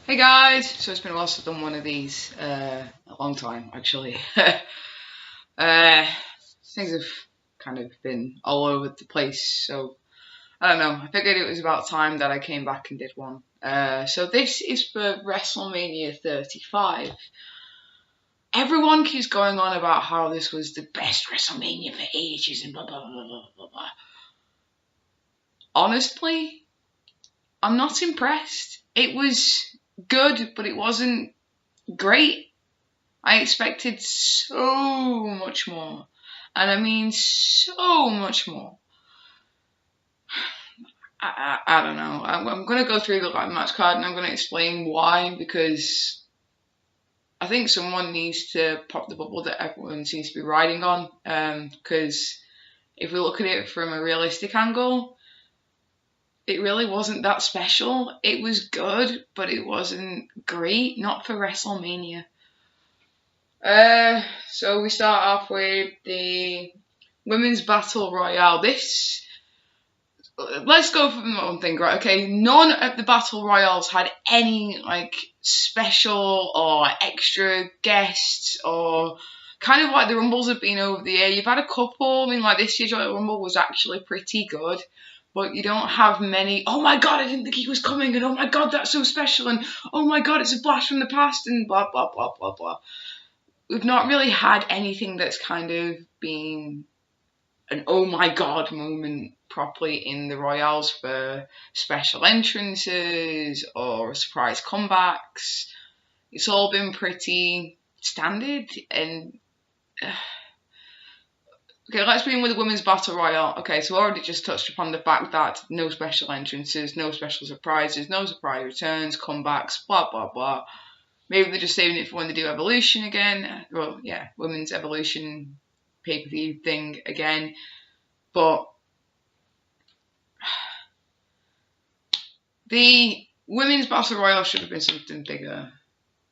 Hey guys! So it's been a while since I've done one of these. A long time, actually. Things have kind of been all over the place, so I don't know. I figured it was about time that I came back and did one. So this is for Wrestlemania 35. Everyone keeps going on about how this was the best WrestleMania for ages and blah blah blah blah blah blah. Honestly, I'm not impressed. It was good, but it wasn't great. I expected so much more. And I mean so much more. I don't know. I'm going to go through the live match card and I'm going to explain why, because I think someone needs to pop the bubble that everyone seems to be riding on. Because if we look at it from a realistic angle, it really wasn't that special. It was good, but it wasn't great. Not for WrestleMania. So we start off with the Women's Battle Royale. Let's go for one thing, right? Okay, none of the Battle Royales had any, special or extra guests or kind of like the Rumbles have been over the year. You've had a couple. I mean, this year's Royal Rumble was actually pretty good. But you don't have many, oh my god, I didn't think he was coming, and oh my god, that's so special, and oh my god, it's a blast from the past, and blah, blah, blah, blah, blah. We've not really had anything that's kind of been an oh my god moment properly in the Royals for special entrances or surprise comebacks. It's all been pretty standard and... Okay, let's begin with the Women's Battle Royale. Okay, so I already just touched upon the fact that no special entrances, no special surprises, no surprise returns, comebacks, blah, blah, blah. Maybe they're just saving it for when they do Evolution again. Well, yeah, Women's Evolution pay-per-view thing again. But the Women's Battle Royale should have been something bigger.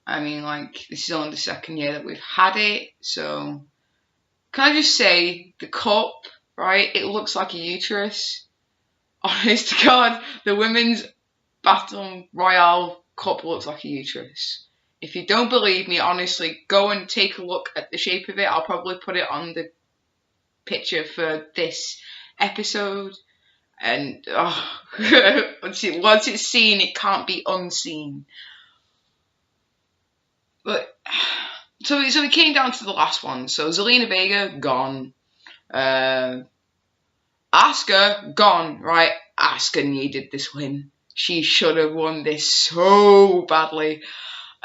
I mean, this is only the second year that we've had it, so... Can I just say, the cup, right, it looks like a uterus. Honest to God, the Women's Battle Royale cup looks like a uterus. If you don't believe me, honestly, go and take a look at the shape of it. I'll probably put it on the picture for this episode. And once it's seen, it can't be unseen. But so we came down to the last one. So Zelina Vega gone. Asuka gone. Right, Asuka needed this win. She should have won this so badly.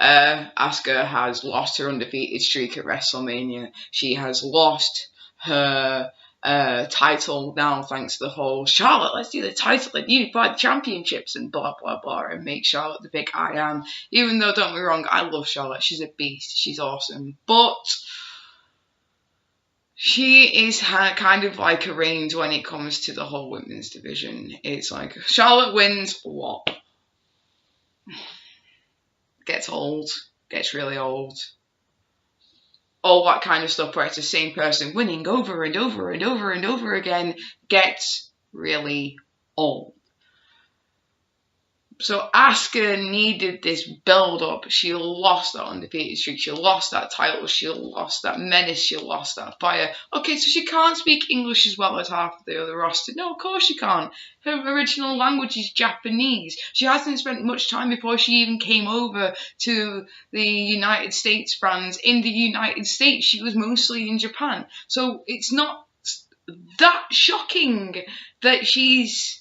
Asuka has lost her undefeated streak at WrestleMania. She has lost her title now thanks to the whole Charlotte, let's do the title and unify the championships and blah blah blah and make Charlotte the big I am. Even though, don't get me wrong, I love Charlotte. She's a beast. She's awesome. But she is kind of like a range when it comes to the whole women's division. It's like Charlotte wins, what? Gets old. Gets really old. All that kind of stuff where it's the same person winning over and over and over and over again gets really old. So Asuka needed this build-up. She lost that undefeated streak. She lost that title. She lost that menace. She lost that fire. Okay, so she can't speak English as well as half of the other roster. No, of course she can't. Her original language is Japanese. She hasn't spent much time before she even came over to the United States brands in the United States. She was mostly in Japan. So it's not that shocking that she's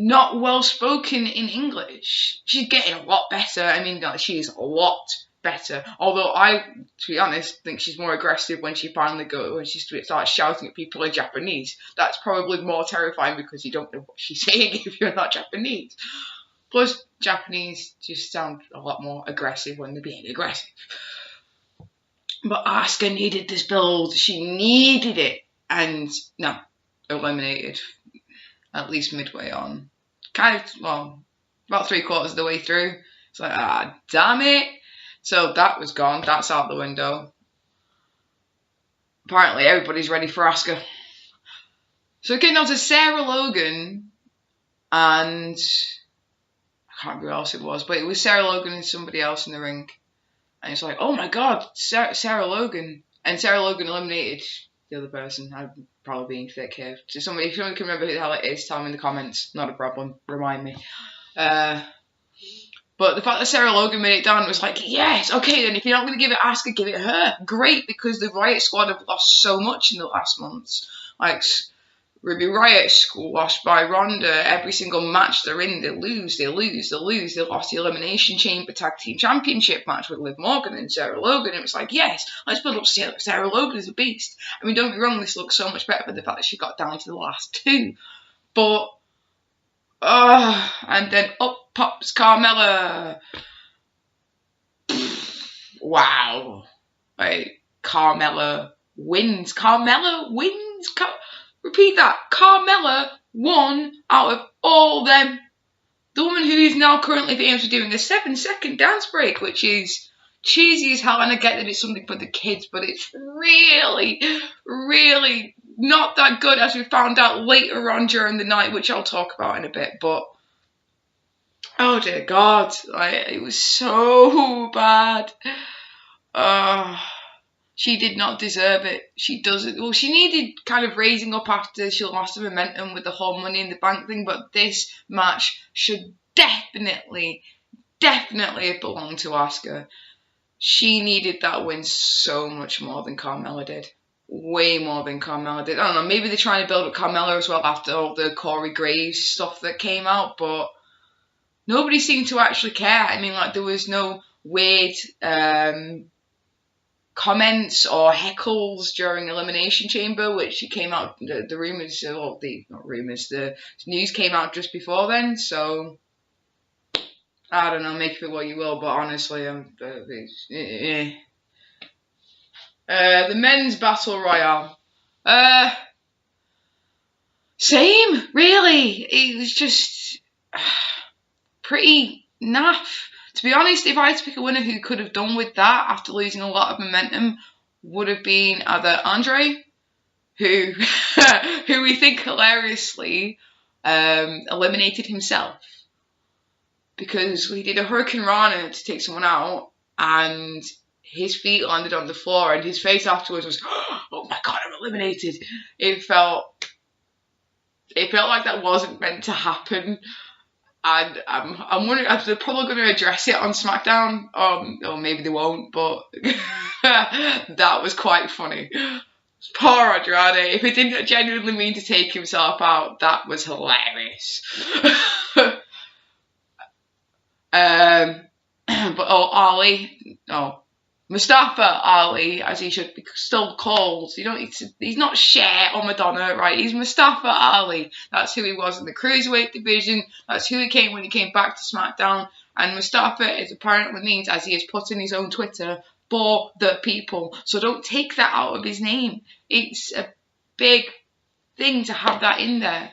not well spoken in English. She's getting a lot better. I mean, she's a lot better. Although I, to be honest, think she's more aggressive when she starts shouting at people in Japanese. That's probably more terrifying because you don't know what she's saying if you're not Japanese. Plus, Japanese just sound a lot more aggressive when they're being aggressive. But Asuka needed this build. She needed it. And no, eliminated. At least midway on. About 3/4 of the way through. It's like, damn it. So that was gone. That's out the window. Apparently everybody's ready for Asuka. So it came down to Sarah Logan and... I can't remember who else it was, but it was Sarah Logan and somebody else in the ring. And it's like, oh my god, Sarah Logan. And Sarah Logan eliminated the other person. I'm probably being thick here. So if someone can remember who the hell it is, tell me in the comments. Not a problem. Remind me. But the fact that Sarah Logan made it down was like, yes, okay, then if you're not going to give it Asuka, give it her. Great, because the Riot Squad have lost so much in the last months. Like, Ruby Riot squashed by Ronda. Every single match they're in, they lose. They lost the Elimination Chamber Tag Team Championship match with Liv Morgan and Sarah Logan. It was like, yes, let's build up Sarah Logan as a beast. I mean, don't get me wrong, this looks so much better for the fact that she got down to the last two. But, and then up pops Carmella. Wow. Like, Carmella wins. Repeat that. Carmella won out of all them. The woman who is now currently famous for doing a 7-second dance break, which is cheesy as hell, and I get that it's something for the kids, but it's really, really not that good, as we found out later on during the night, which I'll talk about in a bit. But oh dear God, it was so bad. She did not deserve it. She doesn't. Well, she needed kind of raising up after she lost the momentum with the whole Money in the Bank thing, but this match should definitely have belonged to Asuka. She needed that win so much more than Carmella did. Way more than Carmella did. I don't know, maybe they're trying to build up Carmella as well after all the Corey Graves stuff that came out, but nobody seemed to actually care. I mean, like, there was no weird comments or heckles during Elimination Chamber, which it came out, the rumours, or the news came out just before then, so I don't know, make of it what you will, but honestly, the men's battle royale, same, really. It was just pretty naff. To be honest, if I had to pick a winner who could have done with that after losing a lot of momentum, would have been either Andre, who we think hilariously eliminated himself, because he did a Hurricane Rana to take someone out, and his feet landed on the floor, and his face afterwards was, oh my god, I'm eliminated. It felt like that wasn't meant to happen. And I'm wondering if they're probably going to address it on SmackDown, or maybe they won't, but that was quite funny. Poor Andrade. If he didn't genuinely mean to take himself out, that was hilarious. But Mustafa Ali, as he should be still called. He's not Cher or Madonna, right? He's Mustafa Ali. That's who he was in the Cruiserweight division. That's who he came when he came back to SmackDown. And Mustafa is apparently means, as he has put in his own Twitter, for the people. So don't take that out of his name. It's a big thing to have that in there.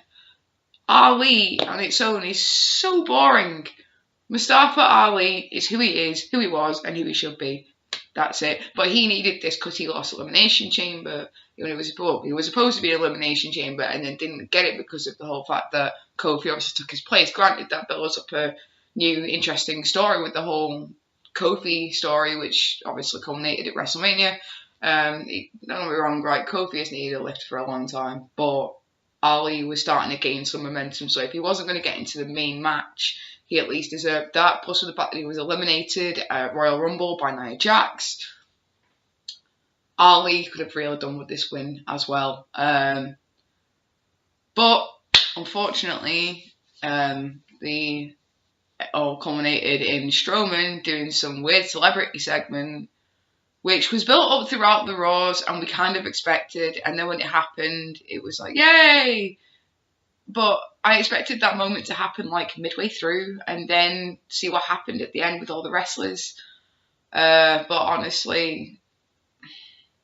Ali on its own is so boring. Mustafa Ali is who he is, who he was, and who he should be. That's it. But he needed this because he lost Elimination Chamber. He was supposed to be Elimination Chamber and then didn't get it because of the whole fact that Kofi obviously took his place. Granted, that builds up a new interesting story with the whole Kofi story, which obviously culminated at WrestleMania. Don't get me wrong, right? Kofi has needed a lift for a long time, but Ali was starting to gain some momentum. So if he wasn't going to get into the main match, he at least deserved that. Plus, with the fact that he was eliminated at Royal Rumble by Nia Jax, Ali could have really done with this win as well. But unfortunately, the all culminated in Strowman doing some weird celebrity segment, which was built up throughout the Raws, and we kind of expected. And then when it happened, it was like, yay! But I expected that moment to happen like midway through and then see what happened at the end with all the wrestlers. But honestly,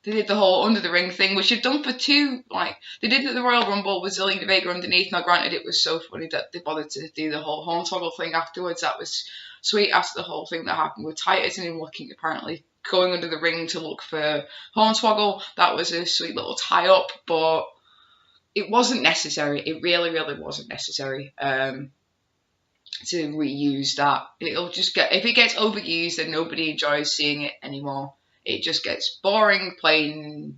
they did the whole under the ring thing, which they've done for two. Like, they did at the Royal Rumble with Zelina Vega underneath. Now, granted, it was so funny that they bothered to do the whole Hornswoggle thing afterwards. That was sweet after the whole thing that happened with Titus and him going under the ring to look for Hornswoggle. That was a sweet little tie-up, but it wasn't necessary. It really, really wasn't necessary. to reuse that. It'll just get, if it gets overused, then nobody enjoys seeing it anymore. It just gets boring, plain,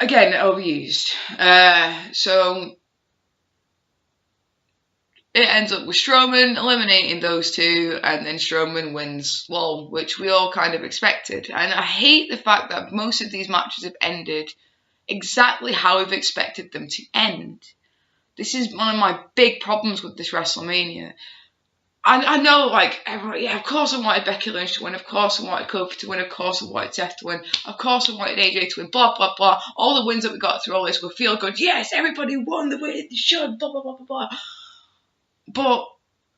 again, overused. So it ends up with Strowman eliminating those two, and then Strowman wins, lol, which we all kind of expected. And I hate the fact that most of these matches have ended exactly how we've expected them to end. This is one of my big problems with this WrestleMania. I know, like, everybody, yeah, of course I wanted Becky Lynch to win, of course I wanted Kofi to win, of course I wanted Seth to win, of course I wanted AJ to win, blah, blah, blah. All the wins that we got through all this will feel good. Yes, everybody won the way they should, blah, blah, blah, blah, blah. But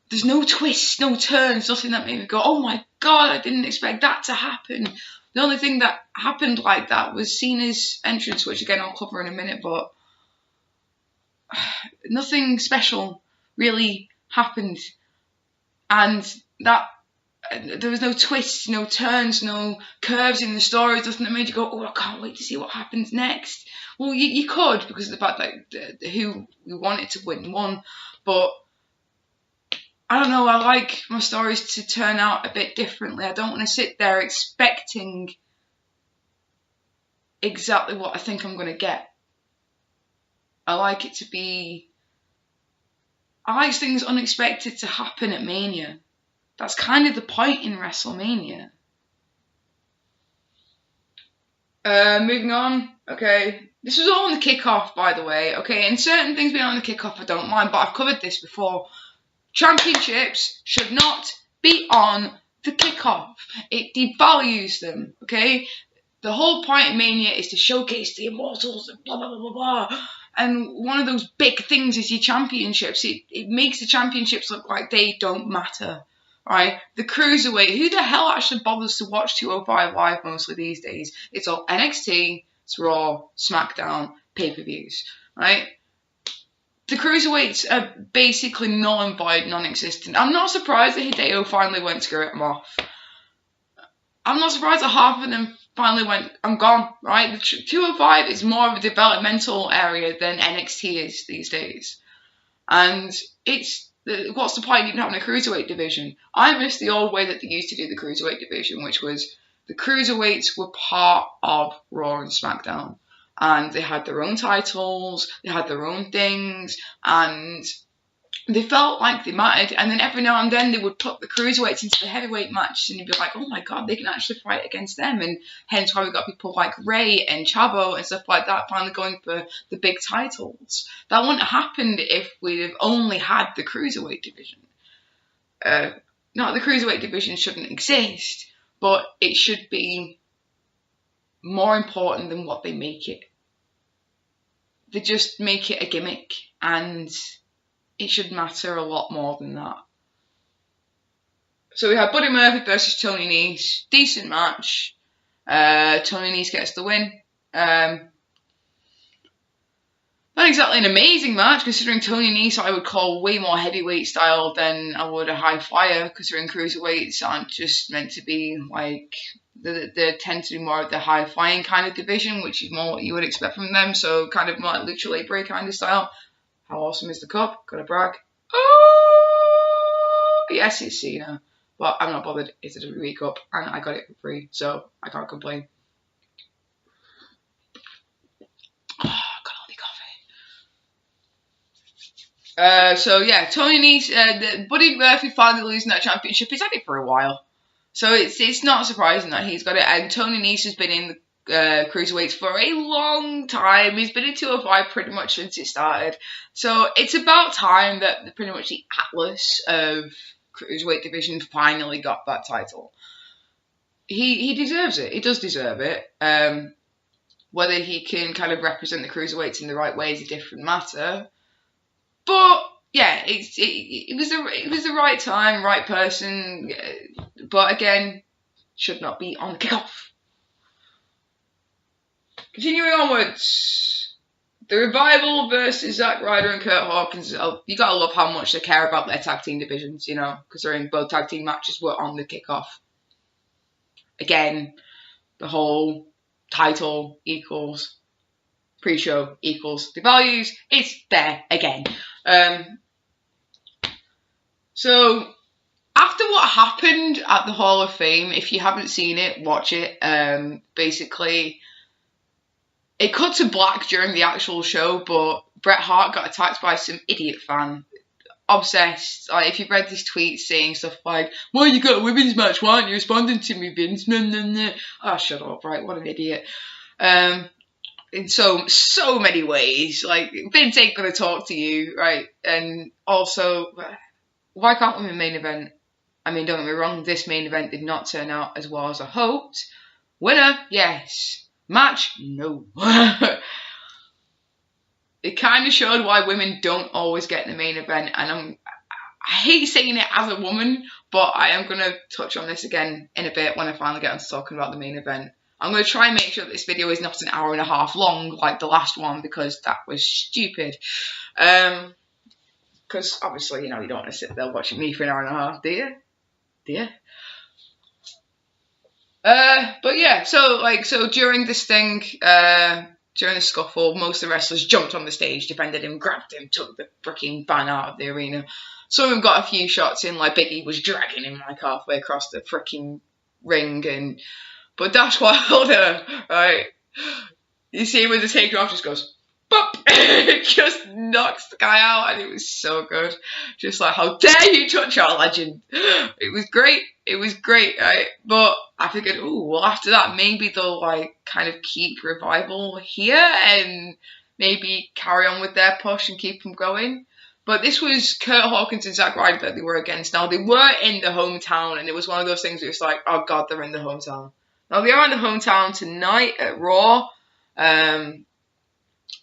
there's no twists, no turns, nothing that made me go, oh my God, I didn't expect that to happen. The only thing that happened like that was Cena's entrance, which again I'll cover in a minute, but nothing special really happened. And that there was no twists, no turns, no curves in the stories, nothing that made you go, oh, I can't wait to see what happens next. Well, you could, because of the fact that who we wanted to win won, but I don't know, I like my stories to turn out a bit differently. I don't want to sit there expecting exactly what I think I'm going to get. I like it to be... I like things unexpected to happen at Mania. That's kind of the point in WrestleMania. Moving on. Okay. This was all on the kickoff, by the way. Okay, and certain things being on the kickoff I don't mind, but I've covered this before. Championships should not be on the kickoff. It devalues them, okay? The whole point of Mania is to showcase the Immortals and blah, blah, blah, blah, blah. And one of those big things is your championships. It makes the championships look like they don't matter, right? The Cruiserweight, who the hell actually bothers to watch 205 Live mostly these days? It's all NXT, it's Raw, SmackDown, pay-per-views, right? The Cruiserweights are basically null and void, non-existent. I'm not surprised that Hideo finally went to get them off. I'm not surprised that half of them finally went, I'm gone, right? The 205 is more of a developmental area than NXT is these days. And what's the point of even having a Cruiserweight division? I miss the old way that they used to do the Cruiserweight division, which was the Cruiserweights were part of Raw and SmackDown. And they had their own titles, they had their own things, and they felt like they mattered. And then every now and then they would put the Cruiserweights into the heavyweight match, and you'd be like, oh my God, they can actually fight against them. And hence why we got people like Rey and Chavo and stuff like that finally going for the big titles. That wouldn't have happened if we'd have only had the Cruiserweight division. Not the Cruiserweight division shouldn't exist, but it should be more important than what they make it. They just make it a gimmick, and it should matter a lot more than that. So we had Buddy Murphy versus Tony Nese. Decent match. Tony Nese gets the win. Not exactly an amazing match, considering Tony Nese I would call way more heavyweight style than I would a high flyer, considering cruiserweights aren't just meant to be like... They tend to be more of the high flying kind of division, which is more what you would expect from them. So kind of more like Lucha Libre kind of style. How awesome is the cup? Gotta brag. Oh, yes, it's Cena. But I'm not bothered. It's a WWE cup and I got it for free, so I can't complain. Oh, got all the coffee. So yeah, Tony Nese, Buddy Murphy finally losing that championship. He's had it for a while. So it's not surprising that he's got it. And Tony Nese has been in the Cruiserweights for a long time. He's been in 205 pretty much since it started. So it's about time that pretty much the Atlas of Cruiserweight division finally got that title. He deserves it. He does deserve it. Whether he can kind of represent the Cruiserweights in the right way is a different matter. But... yeah, it was the right time, right person, but again, should not be on the kickoff. Continuing onwards, the Revival versus Zack Ryder and Kurt Hawkins. You gotta love how much they care about their tag team divisions, you know, considering both tag team matches were on the kickoff. Again, the whole title equals pre-show equals the values. It's there again. So after what happened at the Hall of Fame, if you haven't seen it, watch it. Basically, it cut to black during the actual show, but Bret Hart got attacked by some idiot fan. Obsessed. Like, if you've read this tweet saying stuff like, "Well, you got a women's match, why aren't you responding to me, Vince?" No. Oh, shut up, right? What an idiot. In so many ways. Like, Vince ain't gonna talk to you, right? And also, why can't women main event? I mean, don't get me wrong, this main event did not turn out as well as I hoped. Winner, yes. Match, no. It kind of showed why women don't always get in the main event, and I hate saying it as a woman, but I am going to touch on this again in a bit when I finally get on to talking about the main event. I'm going to try and make sure that this video is not an hour and a half long like the last one, because that was stupid. Because obviously, you know, you don't want to sit there watching me for an hour and a half, do you? Do you? But yeah, so during this thing, during the scuffle, most of the wrestlers jumped on the stage, defended him, grabbed him, took the freaking van out of the arena. Some of them got a few shots in, like Biggie was dragging him like halfway across the freaking ring, but Dash Wilder, right? You see him with the takeoff, just goes, bop! Just knocks the guy out, and it was so good. Just like, how dare you touch our legend? It was great. It was great, right? But I figured, oh, well, after that, maybe they'll like kind of keep Revival here and maybe carry on with their push and keep them going. But this was Kurt Hawkins and Zack Ryder that they were against. Now, they were in the hometown, and it was one of those things where it's like, oh God, they're in the hometown. Now, they are in the hometown tonight at Raw,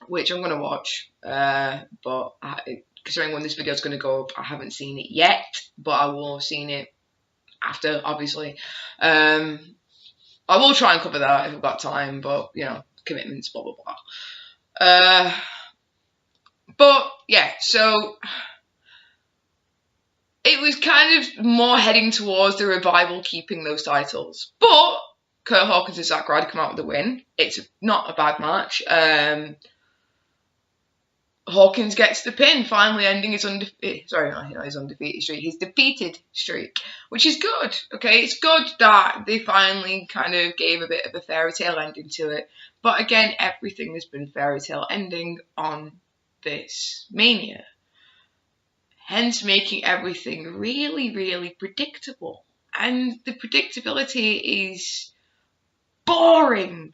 which I'm going to watch. But considering when this video is going to go up, I haven't seen it yet, but I will have seen it after, obviously. I will try and cover that if I've got time, but, you know, commitments, blah, blah, blah. But, yeah, so it was kind of more heading towards the Revival keeping those titles. But Kurt Hawkins and Zack Ryder come out with a win. It's not a bad match. Hawkins gets the pin, finally ending his undefeated streak, his defeated streak, which is good. Okay, it's good that they finally kind of gave a bit of a fairy tale ending to it. But again, everything has been fairy tale ending on this Mania, hence making everything really, really predictable. And the predictability is boring.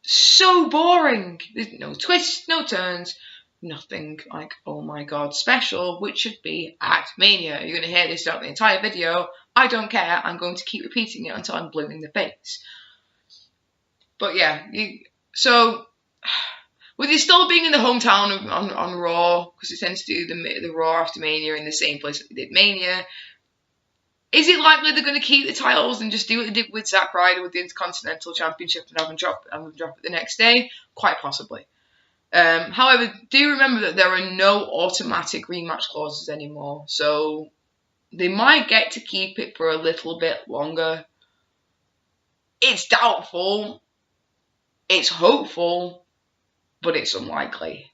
So boring. There's no twists, no turns. Nothing like, oh my God, special, which should be at Mania. You're going to hear this throughout the entire video. I don't care. I'm going to keep repeating it until I'm blue in the face. But yeah, so with it still being in the hometown on Raw, because it tends to do the Raw after Mania in the same place that they did Mania, is it likely they're going to keep the titles and just do what they did with Zack Ryder with the Intercontinental Championship and have them drop it the next day? Quite possibly. However, do remember that there are no automatic rematch clauses anymore, so they might get to keep it for a little bit longer. It's doubtful, it's hopeful, but it's unlikely.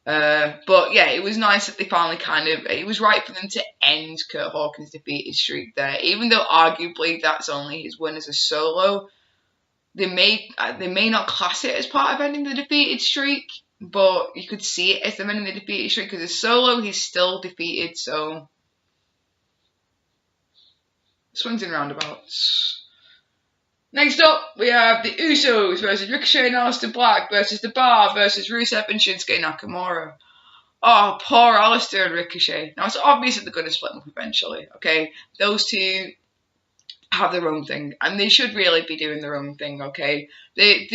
But yeah, it was nice that they finally it was right for them to end Kurt Hawkins' defeated streak there, even though arguably that's only his win as a solo. They may not class it as part of ending the defeated streak, but you could see it as them ending the defeated streak, because as solo, he's still defeated, so swings and roundabouts. Next up, we have the Usos versus Ricochet and Aleister Black versus The Bar versus Rusev and Shinsuke Nakamura. Oh, poor Aleister and Ricochet. Now, it's obvious that they're going to split up eventually, okay? Those two have their own thing, and they should really be doing their own thing, okay? They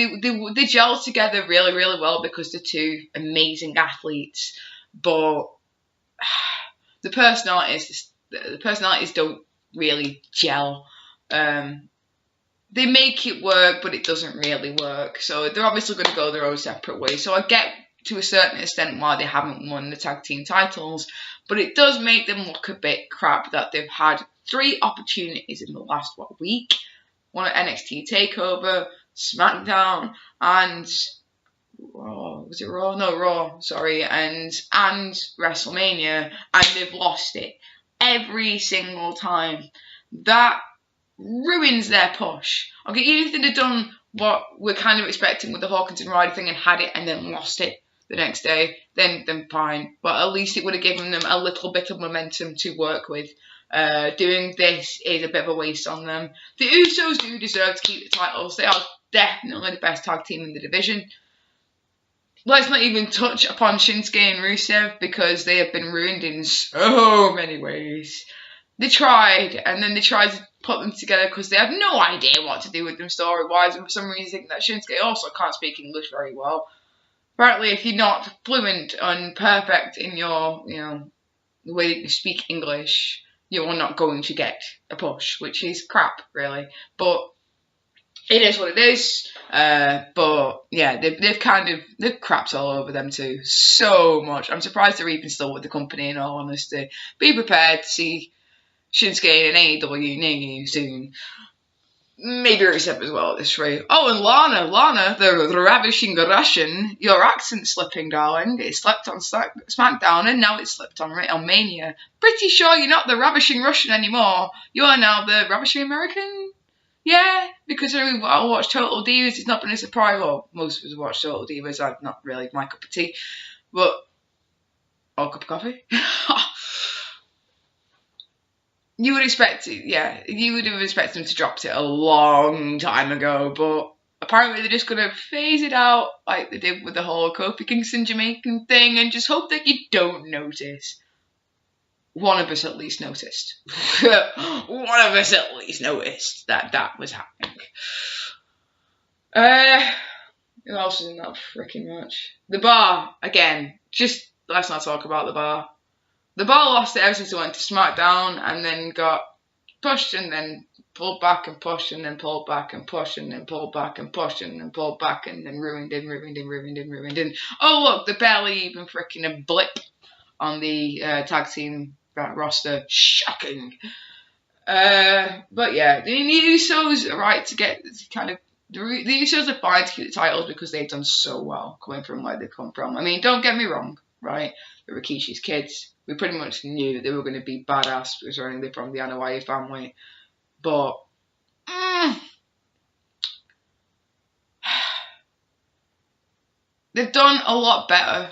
gel together really, really well because they're two amazing athletes, but the personalities don't really gel. They make it work, but it doesn't really work, so they're obviously going to go their own separate ways. So I get to a certain extent why they haven't won the tag team titles, but it does make them look a bit crap that they've had 3 opportunities in the last week. One at NXT TakeOver, SmackDown, and Raw. Was it Raw? No, Raw. Sorry, and WrestleMania, and they've lost it. every single time. That ruins their push. Okay, even if they'd have done what we're kind of expecting with the Hawkins and Ryder thing and had it and then lost it the next day, then fine. But at least it would have given them a little bit of momentum to work with. Doing this is a bit of a waste on them. The Usos do deserve to keep the titles. They are definitely the best tag team in the division. Let's not even touch upon Shinsuke and Rusev because they have been ruined in so many ways. They tried, and then they tried to put them together because they had no idea what to do with them story-wise, and for some reason that Shinsuke also can't speak English very well. Apparently, if you're not fluent and perfect in your, the way that you speak English, you're not going to get a push, which is crap, really. But it is what it is. But yeah, they've crapped all over them too so much. I'm surprised they're even still with the company, in all honesty. Be prepared to see Shinsuke and AEW near you soon. Maybe Rusev as well at this rate. Oh, and Lana, the ravishing Russian. Your accent's slipping, darling. It slipped on SmackDown and now it's slipped on Mania. Pretty sure you're not the ravishing Russian anymore. You are now the ravishing American? Yeah, because I watch Total Divas. It's not been a surprise. Well, most of us watch Total Divas. I'm not really my cup of tea. But, or cup of coffee. You would expect it, yeah. You would have expected them to drop it a long time ago, but apparently they're just going to phase it out like they did with the whole Kofi Kingston Jamaican thing and just hope that you don't notice. One of us at least noticed. One of us at least noticed that was happening. Who else is in that freaking match? The Bar, again. Just, let's not talk about the Bar. The Bar lost it ever since it went to SmackDown and then got pushed and then pulled back and pushed and then pulled back and pushed and then pulled back and pushed and then pulled back and then ruined. And oh look, they're barely even freaking a blip on the tag team roster. Shocking. But yeah, the Usos are right to get kind of. The Usos are fine to keep the titles because they've done so well coming from where they've come from. I mean, don't get me wrong, right? The Rikishi's kids. We pretty much knew that they were going to be badass because they're from the Anoa'i family. But they've done a lot better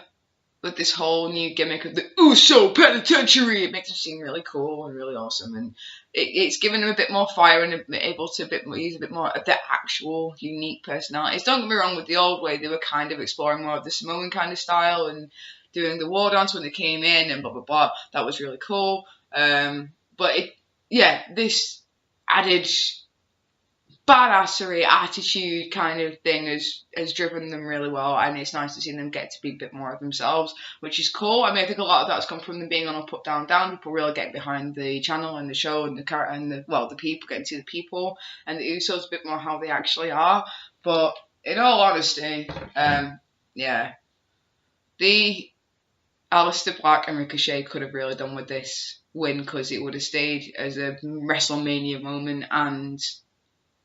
with this whole new gimmick of the Uso Penitentiary. It makes them seem really cool and really awesome. And it's given them a bit more fire and able to use a bit more of their actual unique personalities. Don't get me wrong, with the old way, they were kind of exploring more of the Samoan kind of style and doing the war dance when they came in and blah, blah, blah. That was really cool. But this added badassery attitude kind of thing has driven them really well, and it's nice to see them get to be a bit more of themselves, which is cool. I mean, I think a lot of that's come from them being on Up, Up, Down, Down. People really get behind the channel and the show and the people, getting to see the people, and the Usos a bit more how they actually are. But in all honesty, the Aleister Black and Ricochet could have really done with this win because it would have stayed as a WrestleMania moment and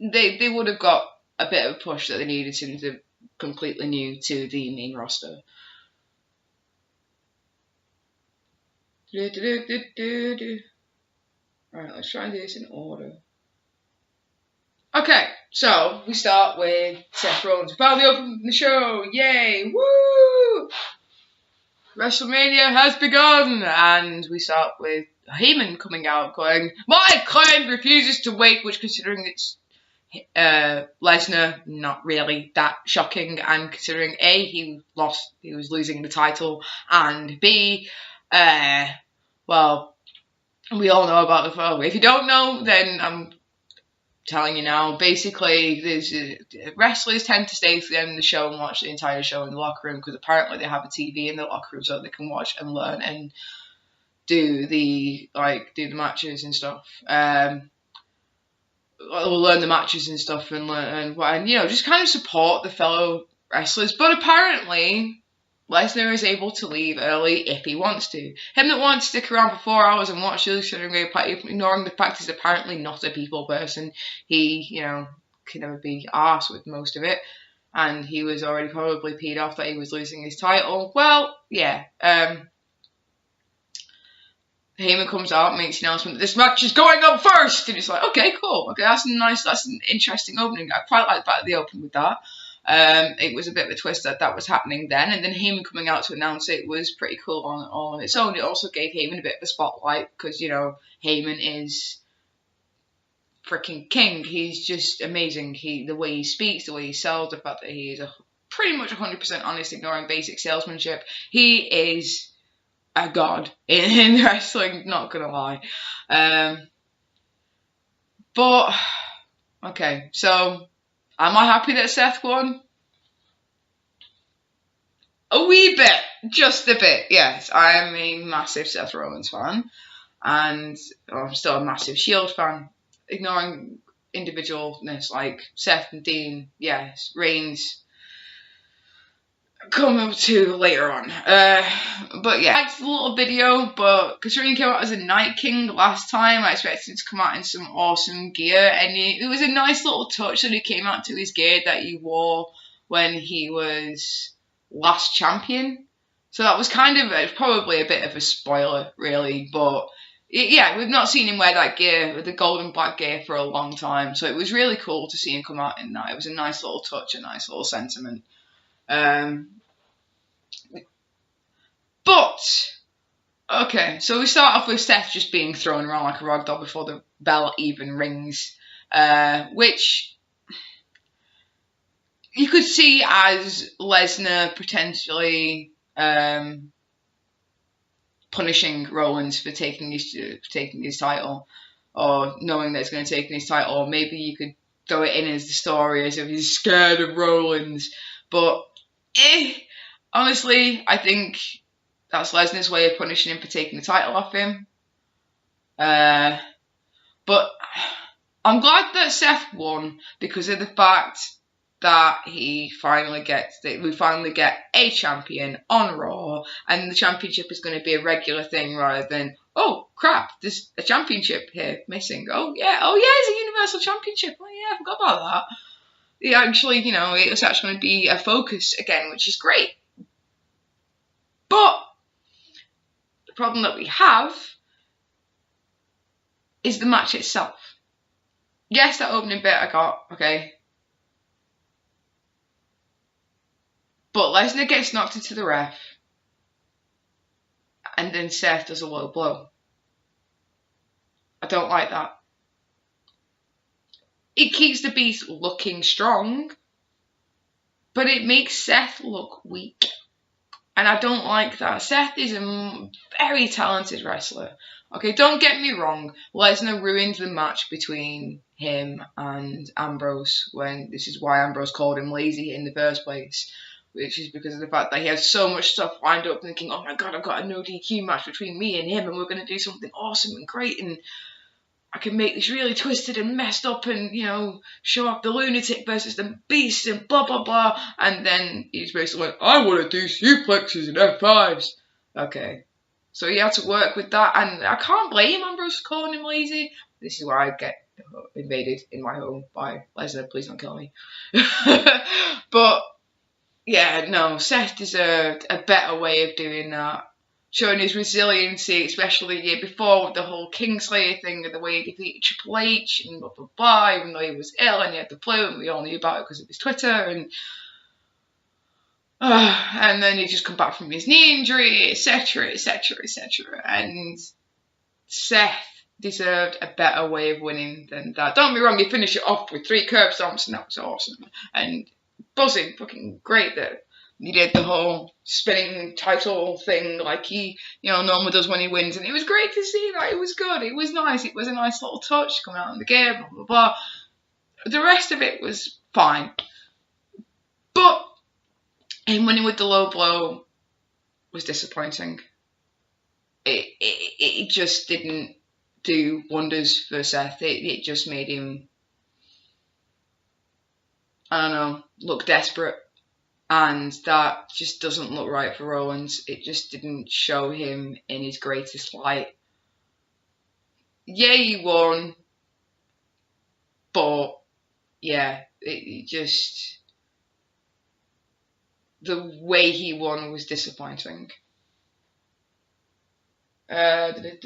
they would have got a bit of a push that they needed since they're completely new to the main roster. Right, let's try and do this in order. Okay, so we start with Seth Rollins. Finally opened the show. Yay! Woo! WrestleMania has begun, and we start with Heyman coming out going, "My client refuses to wait," which, considering it's Lesnar, not really that shocking, and considering A, he was losing the title, and B, well, we all know about the film. If you don't know, then I'm telling you now. Basically, wrestlers tend to stay to the end of the show and watch the entire show in the locker room because apparently they have a TV in the locker room so they can watch and learn and do the matches and stuff. Learn the matches and stuff and just kind of support the fellow wrestlers. But apparently, Lesnar is able to leave early if he wants to. Him that wants to stick around for 4 hours and watch the other ignoring the fact he's apparently not a people person. He, can never be arsed with most of it. And he was already probably peed off that he was losing his title. Well, yeah. Heyman comes out, makes the announcement, this match is going up first, and it's like, okay, cool, okay, that's an interesting opening. I quite like the fact that they opened with that. It was a bit of a twist that was happening then, and then Heyman coming out to announce it was pretty cool on its own. It also gave Heyman a bit of a spotlight, because, you know, Heyman is freaking king. He's just amazing. The way he speaks, the way he sells, the fact that he is pretty much 100% honest, ignoring basic salesmanship. He is a god in wrestling, not gonna lie. But okay, so am I happy that Seth won? A wee bit, just a bit, yes. I am a massive Seth Rollins fan, and I'm still a massive Shield fan. Ignoring individualness like Seth and Dean, yes, Reigns come to later on. But yeah, I liked the little video, but considering he came out as a Night King last time, I expected him to come out in some awesome gear, and it was a nice little touch that he came out to his gear that he wore when he was last champion. So that was kind of probably a bit of a spoiler, really, but yeah, we've not seen him wear that gear, the gold and black gear, for a long time, so it was really cool to see him come out in that. It was a nice little touch, a nice little sentiment. But okay, so we start off with Seth just being thrown around like a ragdoll before the bell even rings, which you could see as Lesnar potentially punishing Rollins for taking his title, or knowing that he's going to take his title, or maybe you could throw it in as the story as if he's scared of Rollins. But honestly, I think that's Lesnar's way of punishing him for taking the title off him. But I'm glad that Seth won, because of the fact that we finally get a champion on Raw, and the championship is going to be a regular thing rather than, oh crap, there's a championship here missing. Oh yeah, it's a Universal Championship. Oh yeah, I forgot about that. It's actually going to be a focus again, which is great. But the problem that we have is the match itself. Yes, that opening bit I got, okay. But Lesnar gets knocked into the ref, and then Seth does a low blow. I don't like that. It keeps the Beast looking strong, but it makes Seth look weak. And I don't like that. Seth is a very talented wrestler. Okay, don't get me wrong. Lesnar ruined the match between him and Ambrose, when this is why Ambrose called him lazy in the first place, which is because of the fact that he had so much stuff lined up, thinking, oh my god, I've got a no DQ match between me and him, and we're going to do something awesome and great, and I can make this really twisted and messed up, and, show off the lunatic versus the Beast and blah, blah, blah. And then he's basically like, I want to do suplexes and F5s. Okay. So he had to work with that, and I can't blame Ambrose for calling him lazy. This is where I get invaded in my home by Lesnar. Please don't kill me. But, yeah, no, Seth deserved a better way of doing that. Showing his resiliency, especially the year before with the whole Kingslayer thing and the way he defeated Triple H and blah, blah, blah, even though he was ill and he had the flu and we all knew about it because of his Twitter. And then he just come back from his knee injury, etc., etc., etc. And Seth deserved a better way of winning than that. Don't be wrong, he finished it off with 3 curb stomps, and that was awesome. And buzzing, fucking great that he did the whole spinning title thing like he, normally does when he wins. And it was great to see that. It was good. It was nice. It was a nice little touch coming out in the game, blah, blah, blah. The rest of it was fine. But him winning with the low blow was disappointing. It just didn't do wonders for Seth. It just made him, I don't know, look desperate. And that just doesn't look right for Rollins. It just didn't show him in his greatest light. Yeah, he won. But, yeah, it just... the way he won was disappointing. AJ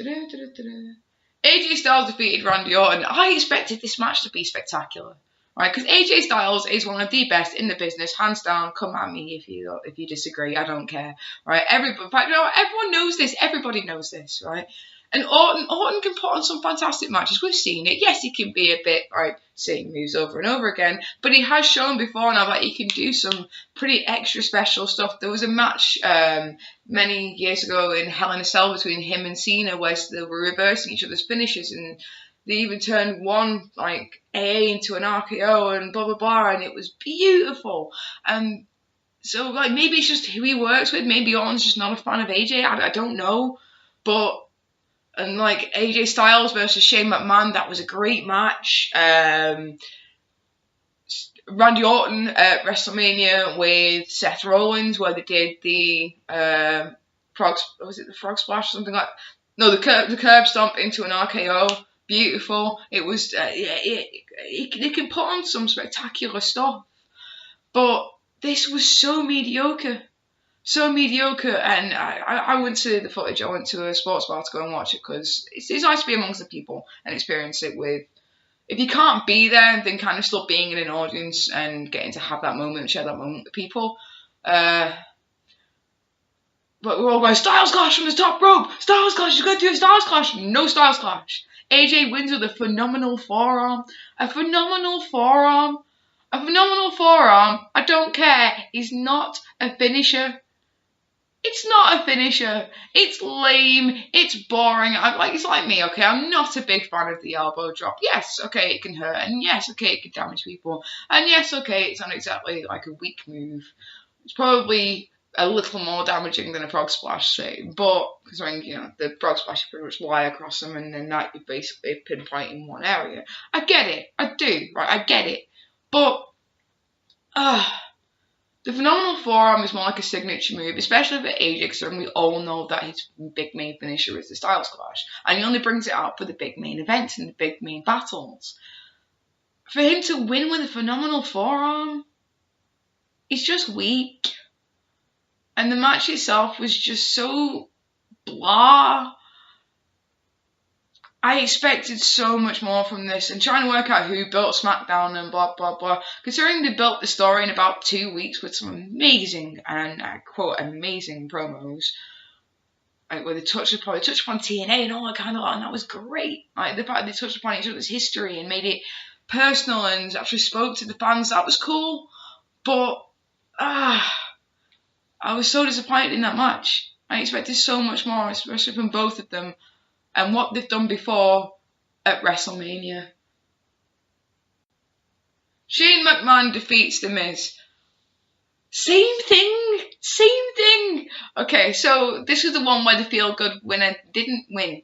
Styles defeated Randy Orton. I expected this match to be spectacular, right? Because AJ Styles is one of the best in the business, hands down. Come at me if you disagree. I don't care, right? Everyone knows this. Everybody knows this, right? And Orton can put on some fantastic matches. We've seen it. Yes, he can be a bit same moves over and over again, but he has shown before now that he can do some pretty extra special stuff. There was a match many years ago in Hell in a Cell between him and Cena where they were reversing each other's finishes, and they even turned one AA into an RKO and blah blah blah, and it was beautiful. So maybe it's just who he works with. Maybe Orton's just not a fan of AJ. I don't know, but. And AJ Styles versus Shane McMahon, that was a great match. Randy Orton at Wrestlemania with Seth Rollins, where they did the frog splash, something like that? No, the curb stomp into an RKO. Beautiful. It was. They can put on some spectacular stuff, but this was so mediocre. So mediocre, and I went to the footage. I went to a sports bar to go and watch it because it's nice to be amongst the people and experience it with. If you can't be there, then kind of still being in an audience and getting to have that moment, share that moment with people. But we're all going, Styles Clash from the top rope! Styles Clash, you got to do a Styles Clash! No Styles Clash. AJ wins with a phenomenal forearm. A phenomenal forearm. A phenomenal forearm. I don't care. He's not a finisher. It's not a finisher. It's lame. It's boring. It's like me, okay? I'm not a big fan of the elbow drop. Yes, okay, it can hurt. And yes, okay, it can damage people. And yes, okay, it's not exactly like a weak move. It's probably a little more damaging than a frog splash, say. But, considering, the frog splash you pretty much lie across them and then that you basically pinpoint in one area. I get it. I do, right? I get it. But, the phenomenal forearm is more like a signature move, especially for AJ, because we all know that his big main finisher is the Styles Clash. And he only brings it out for the big main events and the big main battles. For him to win with a phenomenal forearm, it's just weak. And the match itself was just so blah. I expected so much more from this, and trying to work out who built SmackDown and blah, blah, blah. Considering they built the story in about 2 weeks with some amazing, and I quote, amazing promos. Where they touched upon TNA and all that kind of, and that was great. The fact they touched upon each other's history and made it personal and actually spoke to the fans, that was cool. But, I was so disappointed in that match. I expected so much more, especially from both of them. And what they've done before at WrestleMania. Shane McMahon defeats The Miz. Same thing. Okay, so this was the one where the feel-good winner didn't win.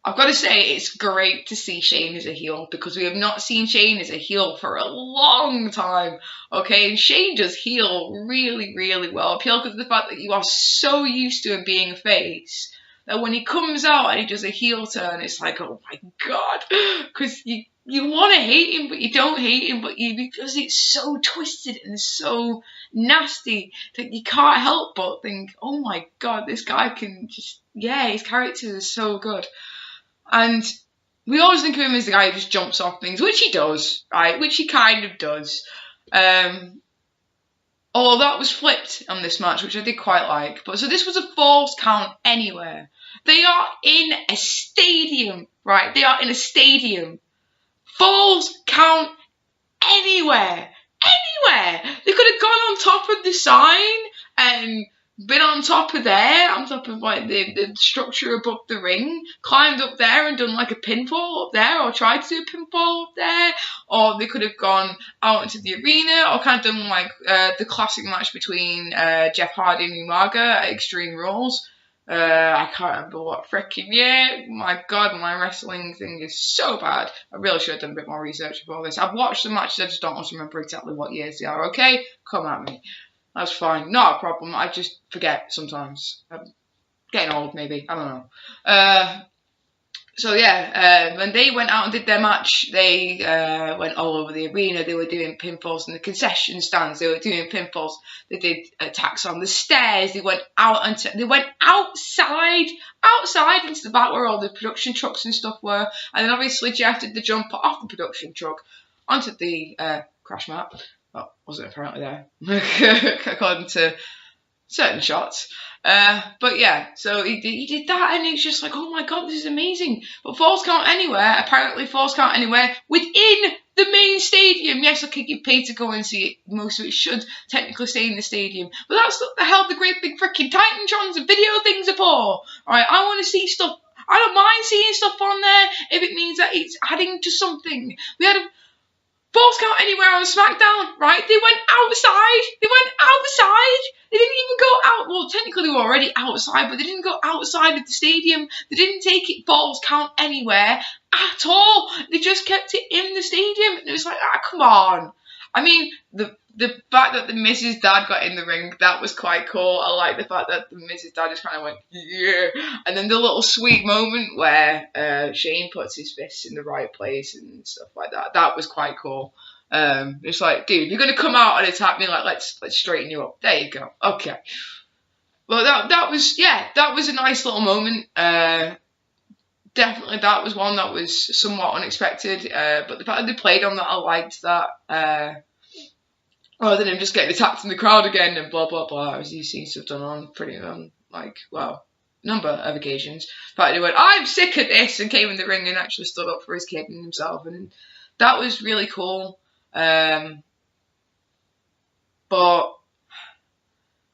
I've got to say, it's great to see Shane as a heel, because we have not seen Shane as a heel for a long time. Okay, and Shane does heel really, really well. Pure because of the fact that you are so used to him being a face, that when he comes out and he does a heel turn, it's like, oh my god, because you want to hate him, but you don't hate him, because it's so twisted and so nasty that you can't help but think, oh my god, this guy can just, his character is so good. And we always think of him as the guy who just jumps off things, which he does, right, which he kind of does. Although that was flipped on this match, which I did quite like. But so this was a false count anywhere. They are in a stadium, right? They are in a stadium. Falls count anywhere. Anywhere. They could have gone on top of the sign and been on top of the structure above the ring, climbed up there and done like a pinfall up there, or tried to do a pinfall up there, or they could have gone out into the arena, or kind of done like the classic match between Jeff Hardy and Umaga at Extreme Rules. I can't remember what freaking year. My god, my wrestling thing is so bad. I really should have done a bit more research before this. I've watched the matches, I just don't want to remember exactly what years they are, okay? Come at me. That's fine. Not a problem. I just forget sometimes. I'm getting old, maybe. I don't know. So yeah, when they went out and did their match, they went all over the arena. They were doing pinfalls in the concession stands. They were doing pinfalls. They did attacks on the stairs. They went out and they went outside into the back where all the production trucks and stuff were. And then obviously Jeff did the jump off the production truck onto the crash mat. That wasn't apparently there, according to certain shots. But yeah, so he did that, and it's just like, oh my god, this is amazing. But Falls Count Anywhere, apparently Falls Count Anywhere within the main stadium. Yes, okay, you pay to go and see it. Most of it should technically stay in the stadium. But that's what the hell the great big freaking Titantrons and video things are for. Alright, I want to see stuff. I don't mind seeing stuff on there if it means that it's adding to something. We had a Falls Count Anywhere on SmackDown, right? They went outside. They didn't even go out. Well, technically they were already outside, but they didn't go outside of the stadium. They didn't take it Falls Count Anywhere at all. They just kept it in the stadium. And it was like, come on. I mean, the fact that the Miz's dad got in the ring, that was quite cool. I like the fact that the Miz's dad just kind of went, yeah. And then the little sweet moment where Shane puts his fists in the right place and stuff like that. That was quite cool. It's like, dude, you're going to come out and attack me, like, let's straighten you up. There you go. Okay. Well, that was a nice little moment. Definitely that was one that was somewhat unexpected. But the fact that they played on that, I liked that. Rather than him just getting attacked in the crowd again and blah, blah, blah, as you've seen stuff done on number of occasions. The fact that he went, I'm sick of this, and came in the ring and actually stood up for his kid and himself, and that was really cool. But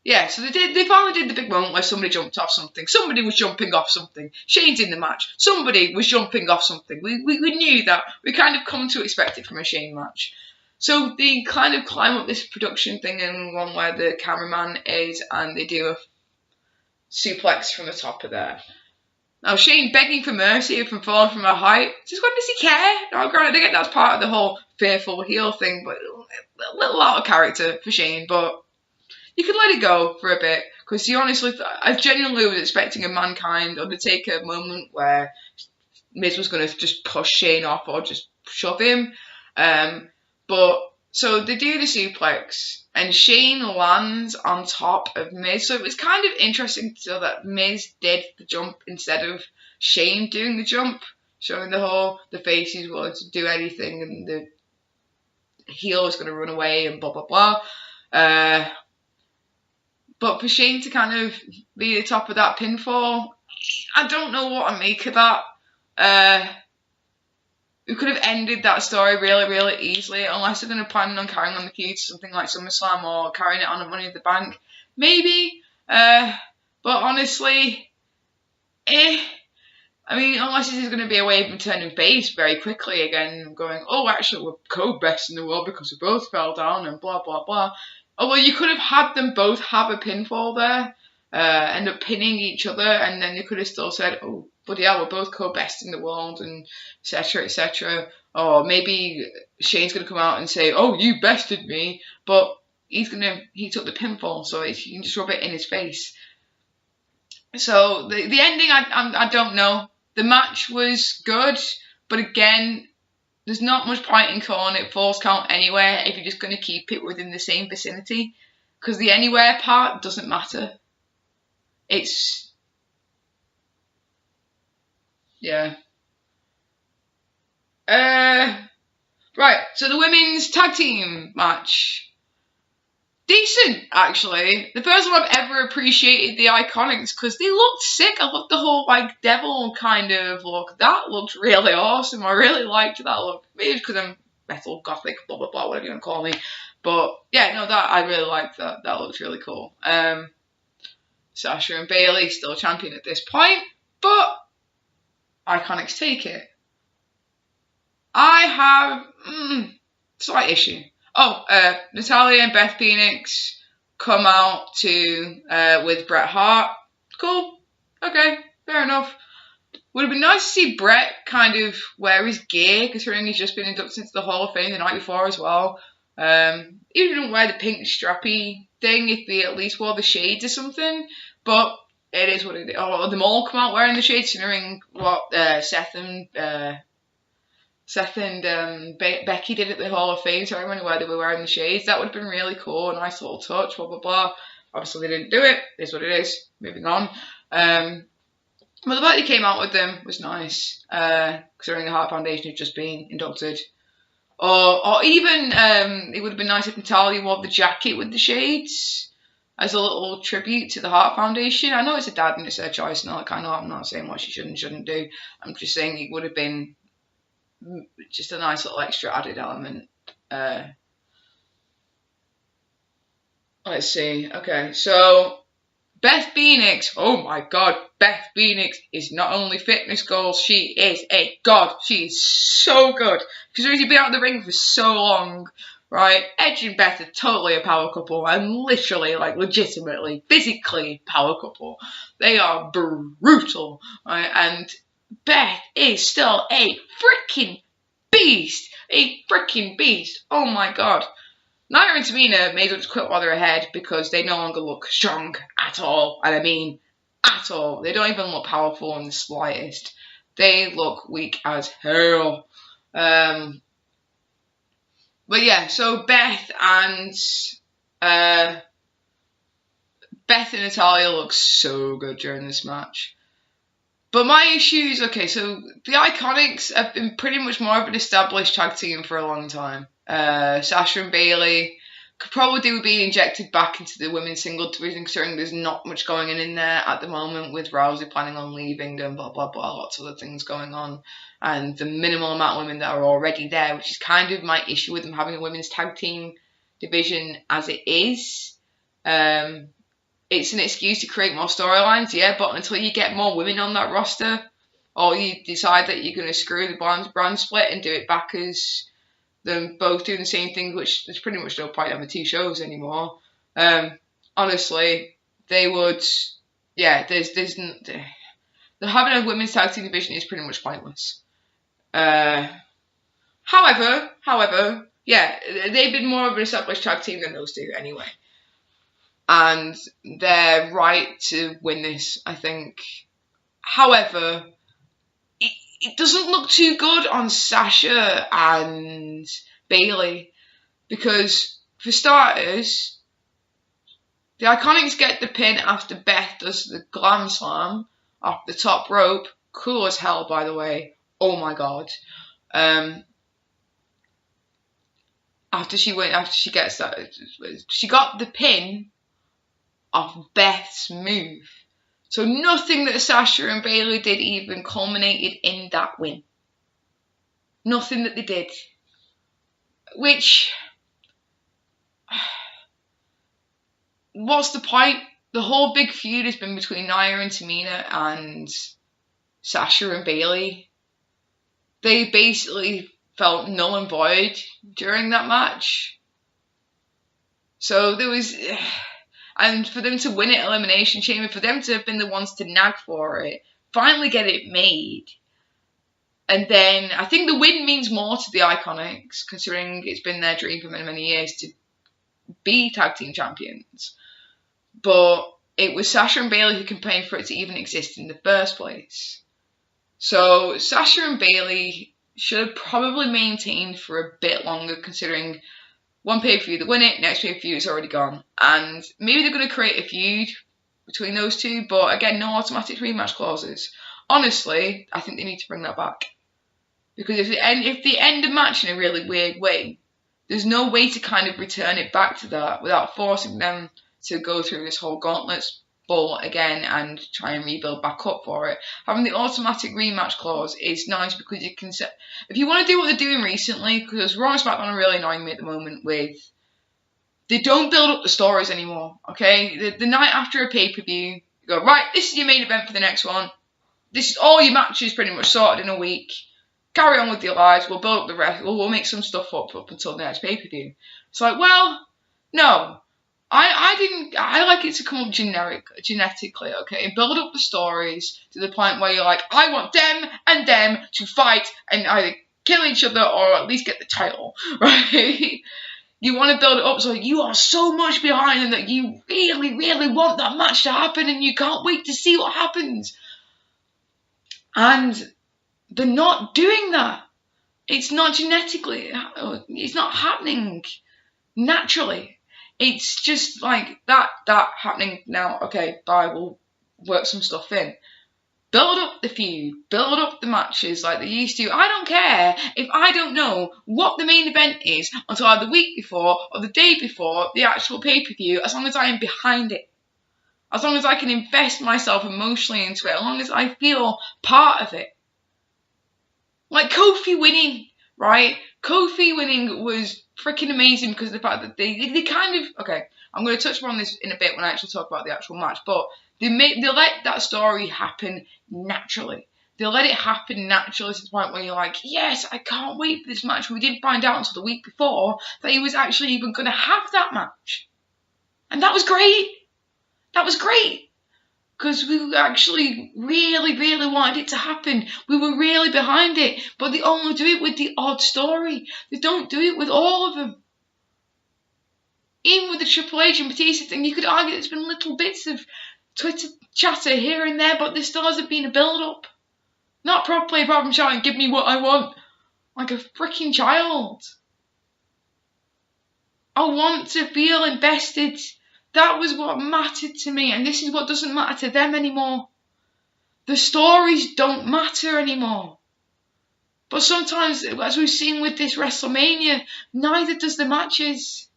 yeah, so they finally did the big moment where somebody jumped off something. Somebody was jumping off something. Shane's in the match. Somebody was jumping off something. We knew that. We kind of come to expect it from a Shane match. So they kind of climb up this production thing in one where the cameraman is, and they do a suplex from the top of there. Now Shane begging for mercy from falling from a height. Just when does he care? Now granted, I get that's part of the whole fearful heel thing, but a little out of character for Shane. But you can let it go for a bit, because honestly, I genuinely was expecting a Mankind Undertaker moment where Miz was going to just push Shane off or just shove him. But so they do the suplex, and Shane lands on top of Miz. So it was kind of interesting to know that Miz did the jump instead of Shane doing the jump, showing the face is willing to do anything, and the heel is going to run away and blah blah blah. But for Shane to kind of be the top of that pinfall, I don't know what I make of that. We could have ended that story really, really easily, unless they're going to plan on carrying on the feud to something like SummerSlam or carrying it on at Money in the Bank. Maybe. But honestly, I mean, unless this is going to be a way of him turning face very quickly again, going, oh, actually, we're co-best in the world because we both fell down and blah, blah, blah. Although you could have had them both have a pinfall there, end up pinning each other, and then they could have still said, oh, but yeah, we're both co-best in the world, and etc., etc. Or maybe Shane's going to come out and say, oh, you bested me, but he took the pinfall, so you can just rub it in his face. So the ending, I don't know. The match was good, but again, there's not much point in calling it Falls Count Anywhere if you're just going to keep it within the same vicinity, because the anywhere part doesn't matter. Yeah. Right, so the women's tag team match. Decent, actually. The first time I've ever appreciated the Iconics, because they looked sick. I loved the whole, devil kind of look. That looked really awesome. I really liked that look. Maybe it's because I'm metal, gothic, blah, blah, blah, whatever you want to call me. But, yeah, no, I really liked that. That looked really cool. Sasha and Bayley still champion at this point, but Iconics take it. I have slight issue. Natalya and Beth Phoenix come out with Bret Hart. Cool. Okay, fair enough. Would have been nice to see Bret kind of wear his gear, considering he's just been inducted into the Hall of Fame the night before as well. Even if he didn't wear the pink strappy thing, if he at least wore the shades or something. But it is what it is. Oh, them all come out wearing the shades, considering what Seth and Becky did at the Hall of Fame ceremony where they were wearing the shades. That would have been really cool, a nice little touch, blah, blah, blah. Obviously, they didn't do it. It is what it is. Moving on. But the fact they came out with them was nice, considering the Heart Foundation had just been inducted. Or even, it would have been nice if Natalia wore the jacket with the shades as a little tribute to the Heart Foundation. I know it's a dad and it's their choice and all that kind of. I'm not saying what she should and shouldn't do. I'm just saying it would have been just a nice little extra added element. Let's see. Okay, so Beth Phoenix. Oh my God, Beth Phoenix is not only fitness goals, she is a god. She is so good. Because she's been out of the ring for so long, right? Edge and Beth are totally a power couple, and literally, like, legitimately, physically power couple. They are brutal, right? And Beth is still a freaking beast. A freaking beast. Oh my God. Nia and Tamina may as well just quit while they're ahead because they no longer look strong at all. And I mean, at all. They don't even look powerful in the slightest. They look weak as hell. But yeah, so Beth and Natalia look so good during this match. But my issues, okay, so the Iconics have been pretty much more of an established tag team for a long time. Sasha and Bayley could probably do with being injected back into the women's single division, considering there's not much going on in there at the moment with Rousey planning on leaving and blah, blah, blah, lots of other things going on. And the minimal amount of women that are already there, which is kind of my issue with them having a women's tag team division as it is. It's an excuse to create more storylines, yeah, but until you get more women on that roster, or you decide that you're going to screw the brand split and do it back as them both doing the same thing, which there's pretty much no point having two shows anymore. Honestly, they would, yeah, having a women's tag team division is pretty much pointless. However, yeah, they've been more of an established tag team than those two anyway. And they're right to win this, I think. However, it doesn't look too good on Sasha and Bayley. Because, for starters, the Iconics get the pin after Beth does the glam slam off the top rope. Cool as hell, by the way. Oh my God. After she gets that, she got the pin off Beth's move. So nothing that Sasha and Bayley did even culminated in that win. Nothing that they did. Which, what's the point? The whole big feud has been between Nia and Tamina and Sasha and Bayley. They basically felt null and void during that match. So there was... And for them to win it Elimination Chamber, for them to have been the ones to nag for it, finally get it made. And then I think the win means more to the Iconics, considering it's been their dream for many, many years to be tag team champions. But it was Sasha and Bayley who campaigned for it to even exist in the first place. So Sasha and Bayley should have probably maintained for a bit longer, considering one pay-per-view they win it, next pay-per-view it's already gone. And maybe they're going to create a feud between those two, but again, no automatic rematch clauses. Honestly, I think they need to bring that back. Because if they end a match in a really weird way, there's no way to kind of return it back to that without forcing them to go through this whole gauntlet bull again and try and rebuild back up for it. Having the automatic rematch clause is nice because you can set... If you want to do what they're doing recently, because Raw and SmackDown are really annoying me at the moment with... They don't build up the stories anymore, okay? The night after a pay-per-view, you go, right, this is your main event for the next one. This is all your matches pretty much sorted in a week. Carry on with your lives. We'll build up the rest. We'll make some stuff up until the next pay-per-view. It's like, well, no. I like it to come up genetically, okay? And build up the stories to the point where you're like, I want them and them to fight and either kill each other or at least get the title, right? You want to build it up so you are so much behind them that you really, really want that match to happen and you can't wait to see what happens. And they're not doing that. It's not genetically, it's not happening naturally. It's just like that happening now. Okay, bye, we'll work some stuff in. Build up the feud, build up the matches like they used to. I don't care if I don't know what the main event is until either the week before or the day before the actual pay-per-view, as long as I am behind it. As long as I can invest myself emotionally into it, as long as I feel part of it. Like Kofi winning, right? Kofi winning was freaking amazing because of the fact that they kind of... Okay, I'm going to touch upon this in a bit when I actually talk about the actual match, but they let that story happen naturally. They let it happen naturally to the point where you're like, yes, I can't wait for this match. We didn't find out until the week before that he was actually even going to have that match. And that was great. That was great. Because we actually really, really wanted it to happen. We were really behind it. But they only do it with the odd story. They don't do it with all of them. Even with the Triple H and Batista thing, you could argue there's been little bits of Twitter chatter here and there, but there still hasn't been a build-up. Not properly, apart from shouting, give me what I want. Like a freaking child. I want to feel invested. That was what mattered to me, and this is what doesn't matter to them anymore. The stories don't matter anymore. But sometimes, as we've seen with this Wrestlemania, neither does the matches.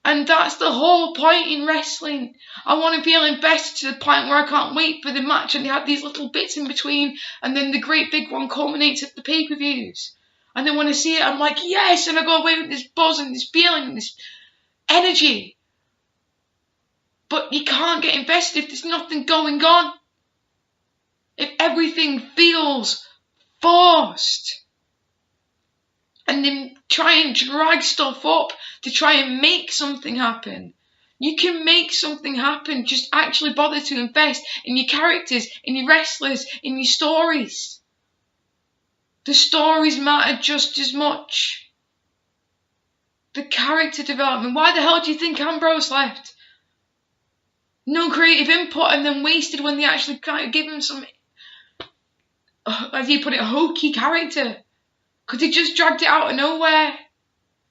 And that's the whole point in wrestling. I want to feel invested to the point where I can't wait for the match, and they have these little bits in between, and then the great big one culminates at the pay-per-views. And then when I see it, I'm like, yes, and I go away with this buzz and this feeling and this energy. But you can't get invested if there's nothing going on. If everything feels forced. And then try and drag stuff up to try and make something happen. You can make something happen. Just actually bother to invest in your characters, in your wrestlers, in your stories. The stories matter just as much. The character development. Why the hell do you think Ambrose left? No creative input, and then wasted when they actually kind of give him some, as you put it, hokey character. Because they just dragged it out of nowhere.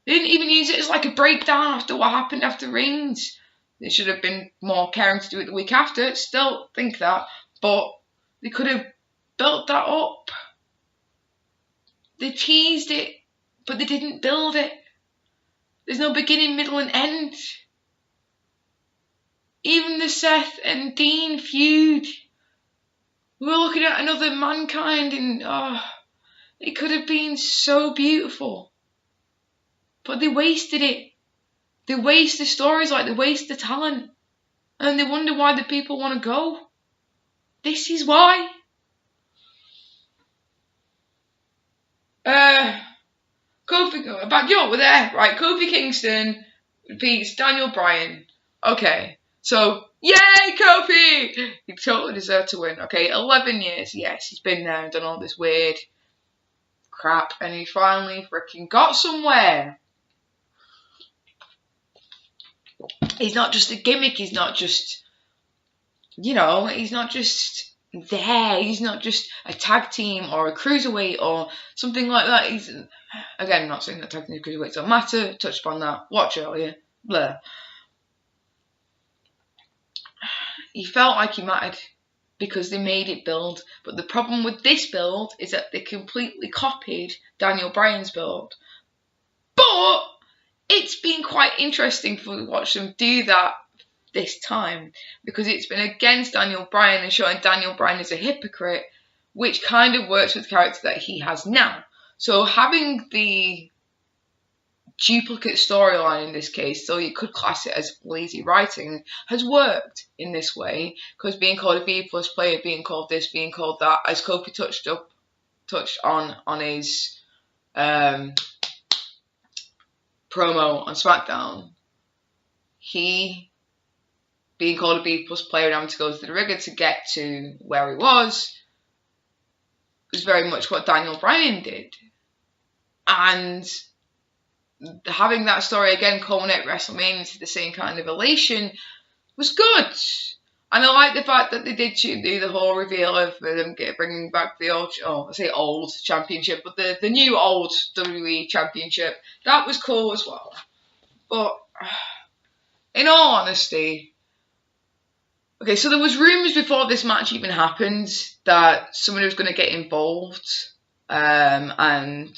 They didn't even use it as like a breakdown after what happened after Reigns. They should have been more caring to do it the week after. Still think that. But they could have built that up. They teased it, but they didn't build it. There's no beginning, middle and end. Even the Seth and Dean feud. We were looking at another Mankind and it could have been so beautiful. But they wasted it. They waste the stories like they waste the talent. And they wonder why the people want to go. This is why. Kofi, back you up, we're there. Right, Kofi Kingston beats Daniel Bryan. Okay, so, yay, Kofi! He totally deserved to win. Okay, 11 years, yes, he's been there and done all this weird crap, and he finally freaking got somewhere. He's not just a gimmick, he's not just, he's not just there, he's not just a tag team or a cruiserweight or something like that. He's, again, I'm not saying that tag team and cruiserweights don't matter, touched upon that, watch earlier, blah. He felt like he mattered because they made it build. But the problem with this build is that they completely copied Daniel Bryan's build. But it's been quite interesting to watch them do that this time, because it's been against Daniel Bryan and showing Daniel Bryan as a hypocrite, which kind of works with the character that he has now. So having the duplicate storyline in this case, so you could class it as lazy writing, has worked in this way, because being called a B+ player, being called this, being called that, as Kofi touched on his promo on SmackDown, he being called a B+ player and having to go through the rigor to get to where he was very much what Daniel Bryan did. And having that story again culminate WrestleMania to the same kind of elation was good. And I like the fact that they did do the whole reveal of them bringing back the old championship, but the new old WWE championship. That was cool as well. But in all honesty, okay, so there was rumours before this match even happened that somebody was going to get involved. And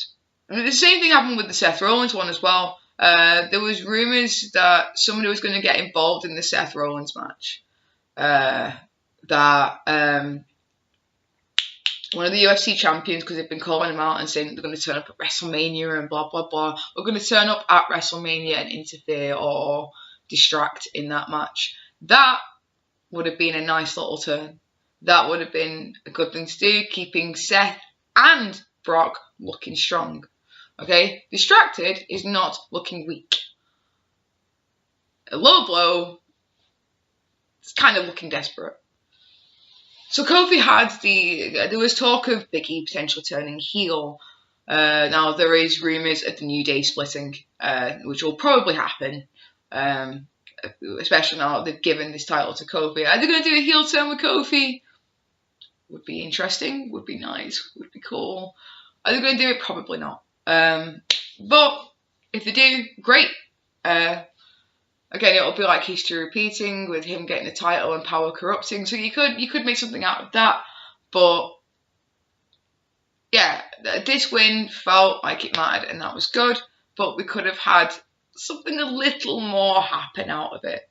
the same thing happened with the Seth Rollins one as well. There was rumours that somebody was going to get involved in the Seth Rollins match. That one of the UFC champions, because they've been calling him out and saying that they're going to turn up at WrestleMania and blah, blah, blah, are going to turn up at WrestleMania and interfere or distract in that match. That would have been a nice little turn. That would have been a good thing to do, keeping Seth and Brock looking strong. Okay? Distracted is not looking weak. A low blow, it's kind of looking desperate. So Kofi there was talk of Big E potentially turning heel. Now there is rumours of the New Day splitting, which will probably happen. Especially now they've given this title to Kofi. Are they going to do a heel turn with Kofi? Would be interesting, would be nice, would be cool. Are they going to do it? Probably not. But if they do, great. Again, it'll be like history repeating with him getting the title and power corrupting. So you could make something out of that. But yeah, this win felt like it mattered and that was good. But we could have had something a little more happen out of it.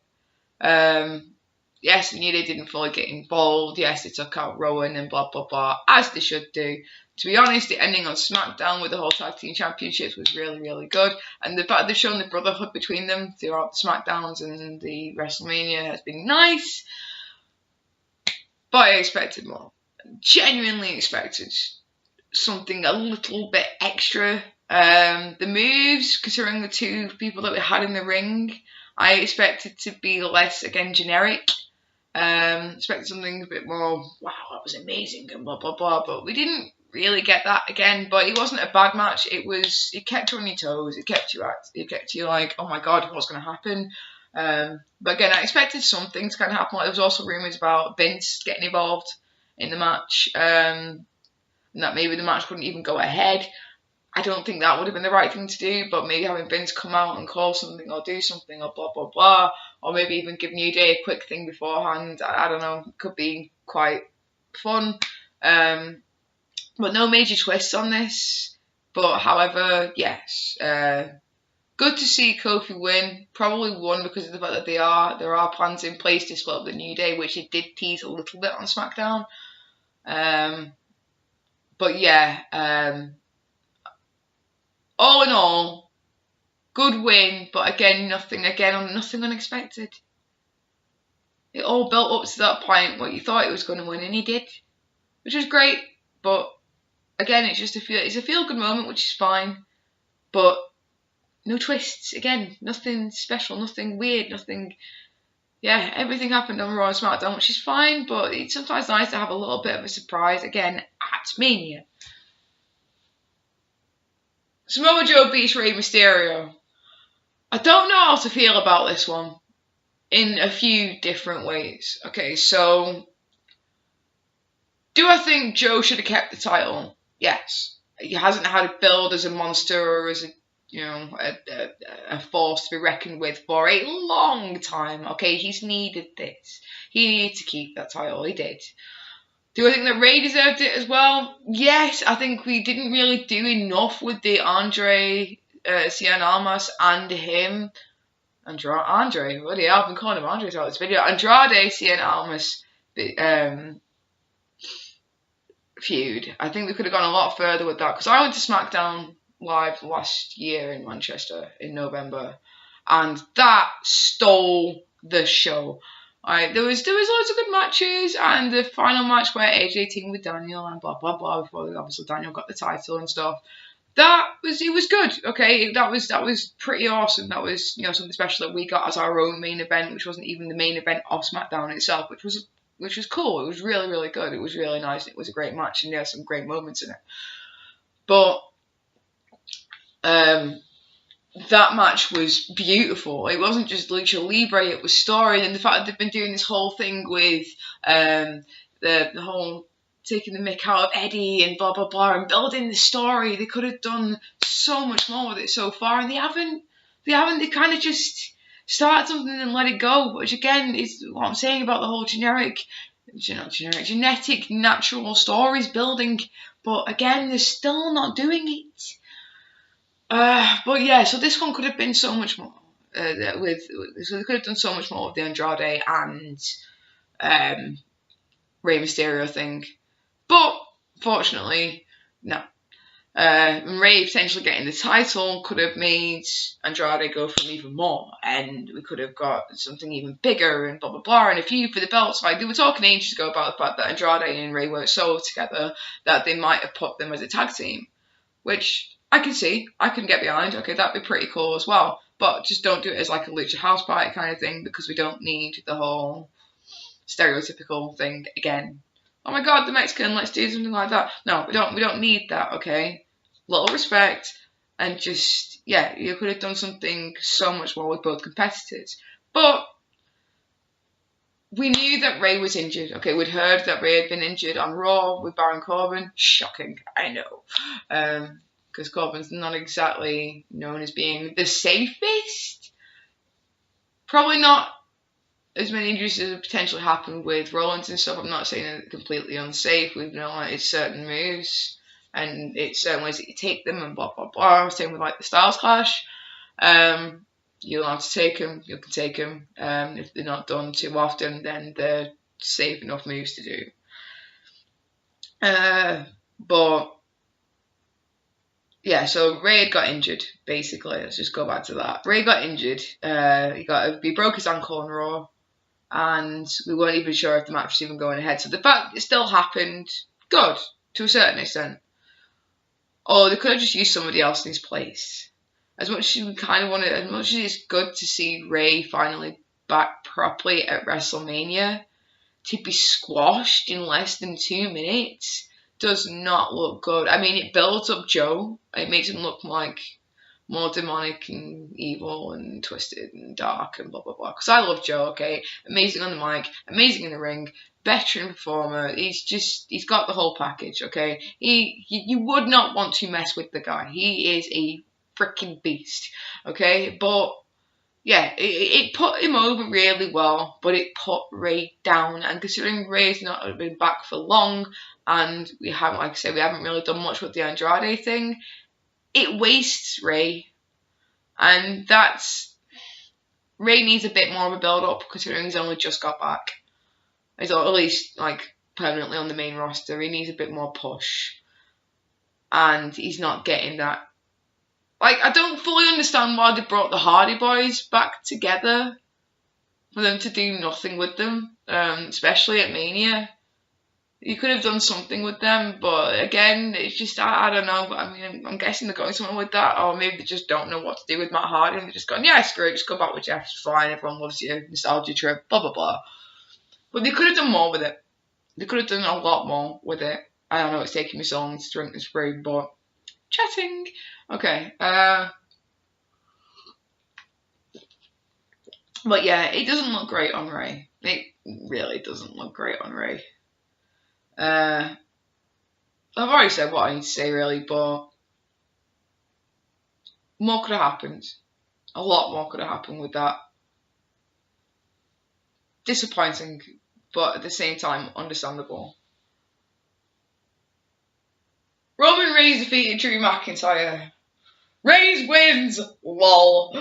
Yes, the New Day didn't fully get involved. Yes, they took out Rowan and blah, blah, blah, as they should do. To be honest, the ending on SmackDown with the whole Tag Team Championships was really, really good. And the fact they've shown the brotherhood between them throughout the SmackDowns and the WrestleMania has been nice. But I expected more. Genuinely expected something a little bit extra. The moves, considering the two people that we had in the ring, I expected to be less, again, generic. Expected something a bit more, wow, that was amazing and blah, blah, blah. But we didn't really get that again. But it wasn't a bad match. It kept you on your toes. It kept you like, oh my God, what's going to happen? But again, I expected something to kind of happen. Like, there was also rumours about Vince getting involved in the match. And that maybe the match wouldn't even go ahead. I don't think that would have been the right thing to do, but maybe having Vince come out and call something or do something or blah, blah, blah, or maybe even give New Day a quick thing beforehand, I don't know, could be quite fun. But no major twists on this. But however, yes, good to see Kofi win. Probably won because of the fact that there are plans in place to split up the New Day, which it did tease a little bit on SmackDown. But yeah, all in all, good win, but again, nothing unexpected. It all built up to that point where you thought it was going to win, and he did, which was great. But again, it's a feel good moment, which is fine. But no twists. Again, nothing special, nothing weird, nothing. Yeah, everything happened on Raw and SmackDown, which is fine. But it's sometimes nice to have a little bit of a surprise again at Mania. Samoa Joe beats Rey Mysterio. I don't know how to feel about this one in a few different ways. Okay, so do I think Joe should have kept the title? Yes. He hasn't had a build as a monster or as a force to be reckoned with for a long time. Okay, he's needed this. He needed to keep that title. He did. Do I think that Rey deserved it as well? Yes, I think we didn't really do enough with the Andre Cien Almas and him. Andre, what yeah, I've been calling him Andre throughout this video. Andrade Cien Almas feud. I think we could have gone a lot further with that because I went to SmackDown Live last year in Manchester in November, and that stole the show. There was loads of good matches, and the final match where AJ teamed with Daniel and blah blah blah before obviously Daniel got the title and stuff. It was good. Okay, that was pretty awesome. That was something special that we got as our own main event, which wasn't even the main event of SmackDown itself, which was cool. It was really really good. It was really nice. It was a great match, and there were some great moments in it. But that match was beautiful. It wasn't just Lucha Libre, it was story. And the fact that they've been doing this whole thing with the whole taking the mick out of Eddie and blah, blah, blah, and building the story. They could have done so much more with it so far, and they haven't. They kind of just start something and let it go, which again is what I'm saying about the whole genetic, natural stories building. But again, they're still not doing it. But yeah, so this one could have been so much more. So they could have done so much more with the Andrade and Rey Mysterio thing. But fortunately, no. Rey potentially getting the title could have made Andrade go from even more, and we could have got something even bigger and blah blah blah, and a feud for the belts. Like they were talking ages ago about the fact that Andrade and Rey weren't so together that they might have put them as a tag team, which I can see, I can get behind. Okay, that'd be pretty cool as well. But just don't do it as like a Lucha House Party kind of thing, because we don't need the whole stereotypical thing again. Oh my God, the Mexican, let's do something like that. No, we don't need that, okay? Little respect, and just, yeah, you could have done something so much more with both competitors. But we knew that Rey was injured, okay? We'd heard that Rey had been injured on Raw with Baron Corbin. Shocking, I know. Because Corbin's not exactly known as being the safest. Probably not as many injuries as potentially happened with Rollins and stuff. I'm not saying that it's completely unsafe. We've known it's certain moves and it's certain ways that you take them and blah, blah, blah. Same with like the Styles Clash. You'll have to take them. You can take them. If they're not done too often, then they're safe enough moves to do. But yeah, so Rey got injured, basically. Let's just go back to that. Rey got injured. He broke his ankle on Raw, and we weren't even sure if the match was even going ahead. So the fact it still happened, good, to a certain extent. Or they could have just used somebody else in his place. As much as we kind of wanted, as much as it's good to see Rey finally back properly at WrestleMania, to be squashed in less than 2 minutes does not look good. I mean, it builds up Joe. It makes him look like more demonic and evil and twisted and dark and blah, blah, blah. Because I love Joe, okay? Amazing on the mic, amazing in the ring, veteran performer. He's got the whole package, okay? You would not want to mess with the guy. He is a freaking beast, okay? But yeah, it put him over really well, but it put Rey down. And considering Rey's not been back for long, and we haven't, like I said, we haven't really done much with the Andrade thing, it wastes Rey. And Rey needs a bit more of a build-up, considering he's only just got back. He's at least, like, permanently on the main roster. He needs a bit more push. And he's not getting that. Like, I don't fully understand why they brought the Hardy Boys back together for them to do nothing with them, especially at Mania. You could have done something with them, but again, it's just, I don't know. I mean, I'm guessing they're going somewhere with that, or maybe they just don't know what to do with Matt Hardy, and they're just going, yeah, screw it, just go back with Jeff, it's fine, everyone loves you, nostalgia trip, blah, blah, blah. But they could have done more with it. They could have done a lot more with it. I don't know, it's taking me so long to drink this brew, but chatting. Okay. But yeah, it doesn't look great on Rey. It really doesn't look great on Rey. I've already said what I need to say, really, but more could have happened. A lot more could have happened with that. Disappointing, but at the same time, understandable. Roman Reigns defeated Drew McIntyre. Reigns wins! Lol.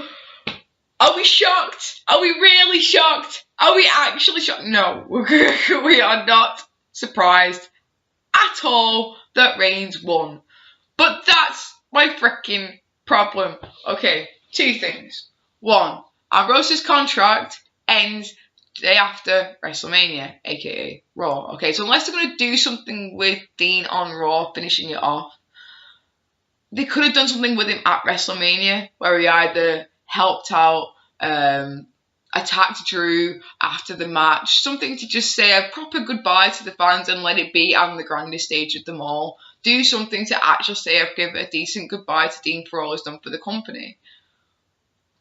Are we shocked? Are we really shocked? Are we actually shocked? No, we are not surprised at all that Reigns won. But that's my freaking problem. Okay, 2 things. 1, Ambrose's contract ends the day after WrestleMania, aka Raw. Okay, so unless they're going to do something with Dean on Raw, finishing it off, they could have done something with him at WrestleMania, where he either helped out, attacked Drew after the match, something to just say a proper goodbye to the fans and let it be on the grandest stage of them all. Do something to actually say, give a decent goodbye to Dean for all he's done for the company.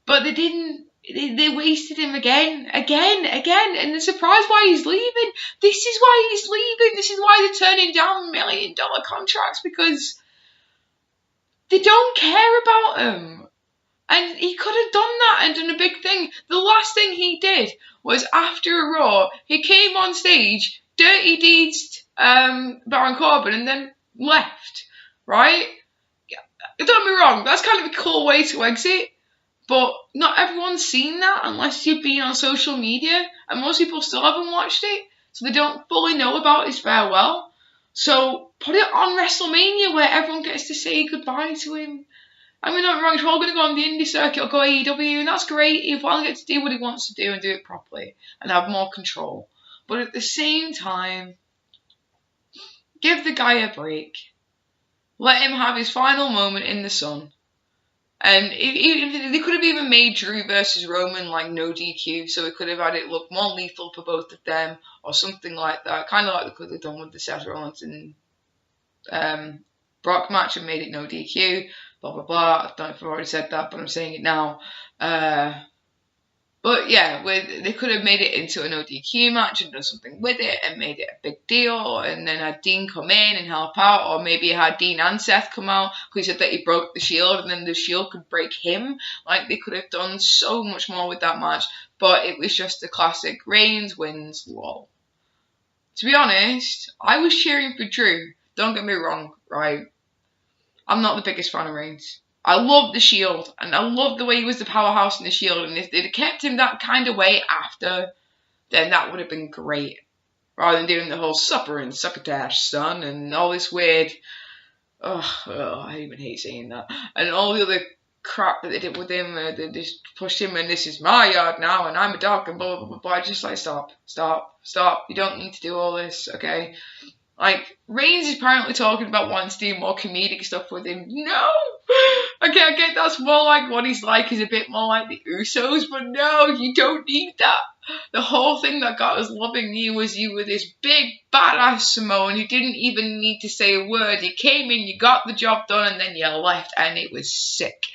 But they didn't. They wasted him again, and they're surprised why he's leaving. This is why he's leaving. This is why they're turning down $1 million contracts, because they don't care about him. And he could have done that and done a big thing. The last thing he did was, after a Raw, he came on stage, dirty deeds Baron Corbin, and then left, right? Don't get me wrong, that's kind of a cool way to exit, but not everyone's seen that unless you've been on social media, and most people still haven't watched it, so they don't fully know about his farewell. So put it on WrestleMania where everyone gets to say goodbye to him. I mean, not wrong, if we're all going to go on the indie circuit or go AEW, and that's great. If Will gets to do what he wants to do and do it properly and have more control. But at the same time, give the guy a break. Let him have his final moment in the sun. And they could have even made Drew versus Roman like no DQ, so it could have had it look more lethal for both of them or something like that. Kind of like they could have done with the Seth Rollins and Brock match and made it no DQ. Blah, blah, blah. I don't know if I've already said that, but I'm saying it now. But yeah, they could have made it into a no DQ match and done something with it and made it a big deal, and then had Dean come in and help out, or maybe had Dean and Seth come out because he said that he broke the Shield and then the Shield could break him. Like, they could have done so much more with that match, but it was just a classic Reigns wins, lol. To be honest, I was cheering for Drew. Don't get me wrong, right? I'm not the biggest fan of Reigns. I love the Shield, and I love the way he was the powerhouse in the Shield, and if they'd kept him that kind of way after, then that would have been great. Rather than doing the whole supper and succotash, son, and all this weird... I even hate saying that. And all the other crap that they did with him, they just pushed him, and this is my yard now, and I'm a dog, and blah, blah, blah, blah. Just like, stop. You don't need to do all this, okay? Like, Reigns is apparently talking about wanting to do more comedic stuff with him. No! Okay, I get that's more like what he's like. He's a bit more like the Usos, but no, you don't need that. The whole thing that got us loving you was you were this big, badass Samoan who didn't even need to say a word. You came in, you got the job done, and then you left, and it was sick.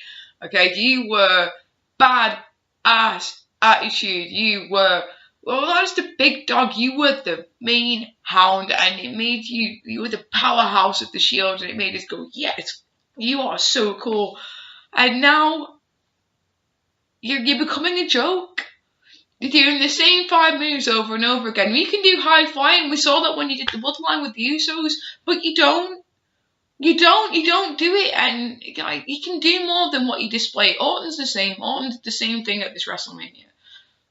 Okay, you were bad-ass attitude. You were... Well, not just a big dog, you were the main hound, and it made you were the powerhouse of the Shield, and it made us go, yes, you are so cool. And now, you're becoming a joke. You're doing the same 5 moves over and over again. We can do high flying, we saw that when you did the bloodline with the Usos, but you don't. You don't do it, and you can do more than what you display. Orton's the same. Orton did the same thing at this WrestleMania.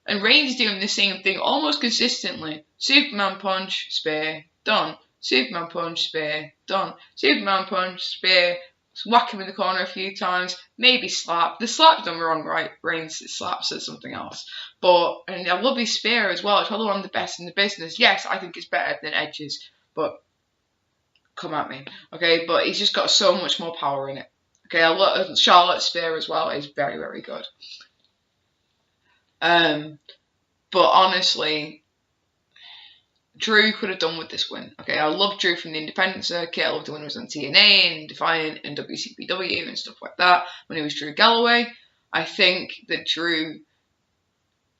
And Reigns doing the same thing almost consistently. Superman punch, spear, done. Superman punch, spear, done. Superman punch, spear, whack him in the corner a few times, maybe slap. The slap's done wrong, right? Reigns slaps at something else. And I love his spear as well. It's probably one of the best in the business. Yes, I think it's better than Edge's, but come at me. Okay, but he's just got so much more power in it. Okay, I love Charlotte's spear as well. It's very, very good. But honestly, Drew could have done with this win. Okay, I love Drew from the independent circuit. I loved when he was on TNA and Defiant and WCPW and stuff like that. When he was Drew Galloway, I think that Drew,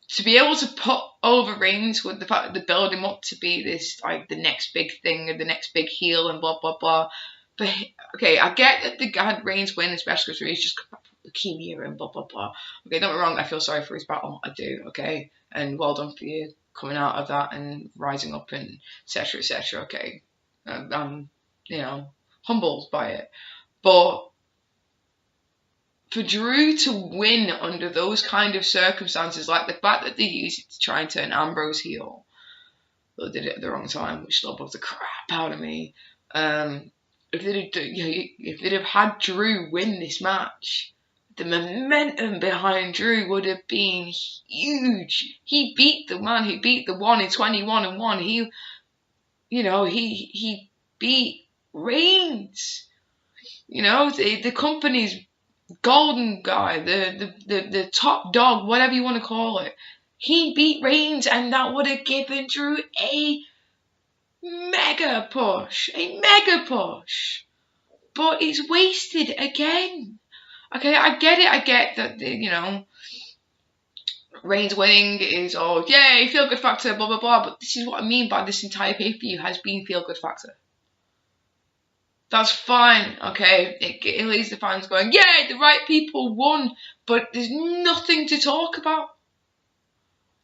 to be able to put over Reigns with the fact that they build him up to be this, like, the next big thing and the next big heel and blah blah blah. But okay, I get that they had Reigns win, especially because he's just leukemia and blah blah blah. Okay, don't get me wrong, I feel sorry for his battle, I do. Okay, and well done for you coming out of that and rising up and etc etc. Okay, I'm humbled by it, but for Drew to win under those kind of circumstances, like the fact that they used it to try and turn Ambrose heel, they did it at the wrong time, which still bugs the crap out of me. If they'd have had Drew win this match, the momentum behind Drew would have been huge. He beat the man who beat the one in 21-1. He beat Reigns. The company's golden guy, the top dog, whatever you want to call it. He beat Reigns, and that would have given Drew a mega push. But it's wasted again. Okay, I get it. I get that, you know, Reigns winning is, oh, yay, feel good factor, blah, blah, blah. But this is what I mean by this entire pay-per-view has been feel good factor. That's fine, okay? It leaves the fans going, yay, the right people won. But there's nothing to talk about.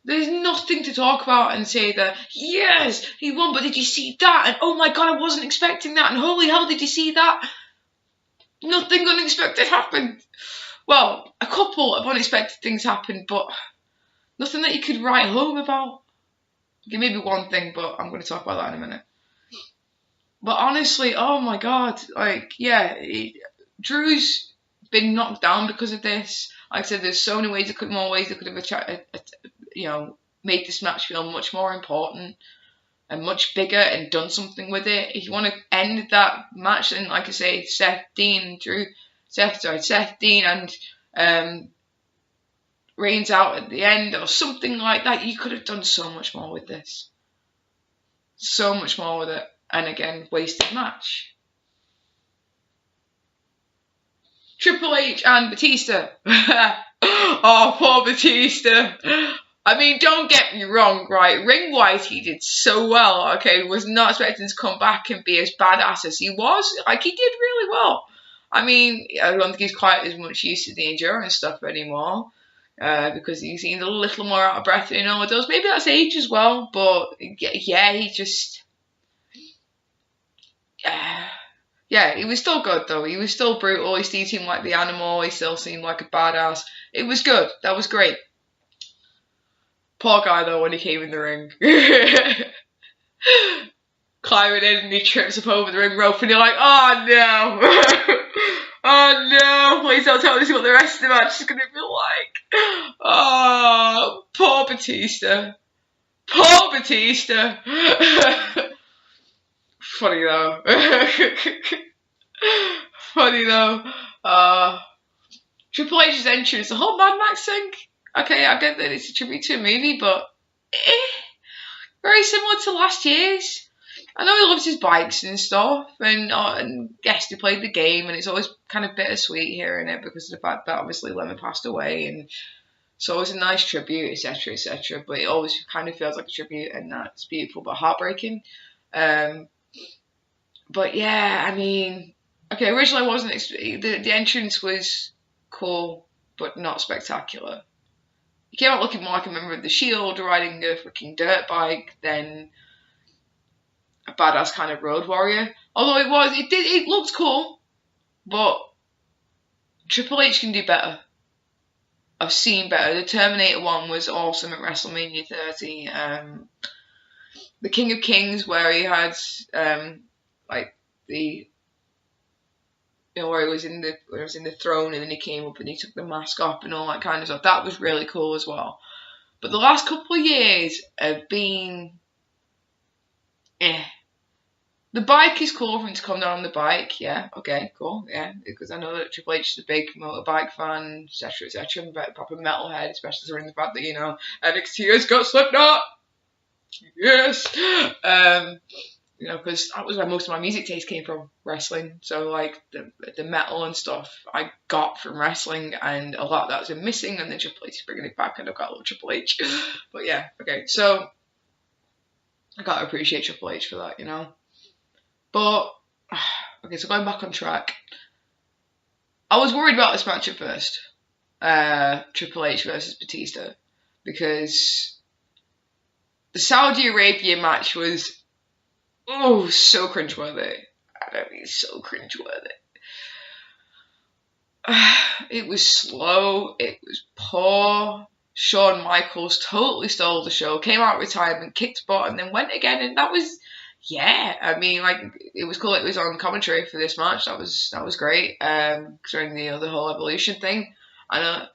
There's nothing to talk about and say that, yes, he won, but did you see that? And oh my God, I wasn't expecting that. And holy hell, did you see that? Nothing unexpected happened. Well, a couple of unexpected things happened, but nothing that you could write home about. Okay, maybe one thing, but I'm going to talk about that in a minute. But honestly, oh my God, like, yeah, Drew's been knocked down because of this. Like I said, there's so many ways, more ways they could have, you know, made this match feel much more important and much bigger and done something with it. If you want to end that match, then like I say, Seth Dean and Reigns out at the end or something like that, you could have done so much more with this. So much more with it. And again, wasted match. Triple H and Batista. Oh, poor Batista. I mean, don't get me wrong, right? Ring-wise, he did so well, okay? Was not expecting to come back and be as badass as he was. Like, he did really well. I mean, I don't think he's quite as much used to the endurance stuff anymore. Because he seemed a little more out of breath than he normally does. Maybe that's age as well, but yeah, he just... Yeah, he was still good though. He was still brutal. He still seemed like the animal. He still seemed like a badass. It was good. That was great. Poor guy though when he came in the ring. Climbing in and he trips up over the ring rope and you're like, oh no. Oh no, please don't tell me what the rest of the match is going to be like. Oh, poor Batista. Poor Batista. Funny though. Funny though. Triple H's entrance, the whole Mad Max thing. Okay, I get that it's a tribute to a movie, but very similar to last year's. I know he loves his bikes and stuff, and yes, he played the game, and it's always kind of bittersweet hearing it because of the fact that obviously Lemon passed away, and so it's a nice tribute, etc., etc. But it always kind of feels like a tribute, and that's beautiful but heartbreaking. But yeah, I mean, okay, originally I wasn't. The entrance was cool, but not spectacular. He came out looking more like a member of the Shield, riding a freaking dirt bike than a badass kind of road warrior. Although it looked cool, but Triple H can do better. I've seen better. The Terminator one was awesome at WrestleMania 30. The King of Kings, where he had like the, you know, where he was in the throne and then he came up and he took the mask off and all that kind of stuff. That was really cool as well. But the last couple of years have been The bike is cool for him to come down on the bike, yeah, okay, cool, yeah, because I know that Triple H is a big motorbike fan, etc., etc., proper metalhead, especially during the fact that, you know, NXT has got Slipknot, yes, you know, because that was where most of my music taste came from, wrestling, so, like, the metal and stuff I got from wrestling, and a lot of that's been missing, and then Triple H is bringing it back, and I've got a little Triple H, but yeah, okay, so, I gotta appreciate Triple H for that, you know. But, okay, so going back on track, I was worried about this match at first, Triple H versus Batista, because the Saudi Arabia match was, so cringeworthy. I mean, so cringeworthy. It was slow, it was poor. Shawn Michaels totally stole the show, came out of retirement, kicked butt, and then went again, and that was... Yeah, I mean, like, it was cool. It was on commentary for this match. That was great. Considering the whole Evolution thing. I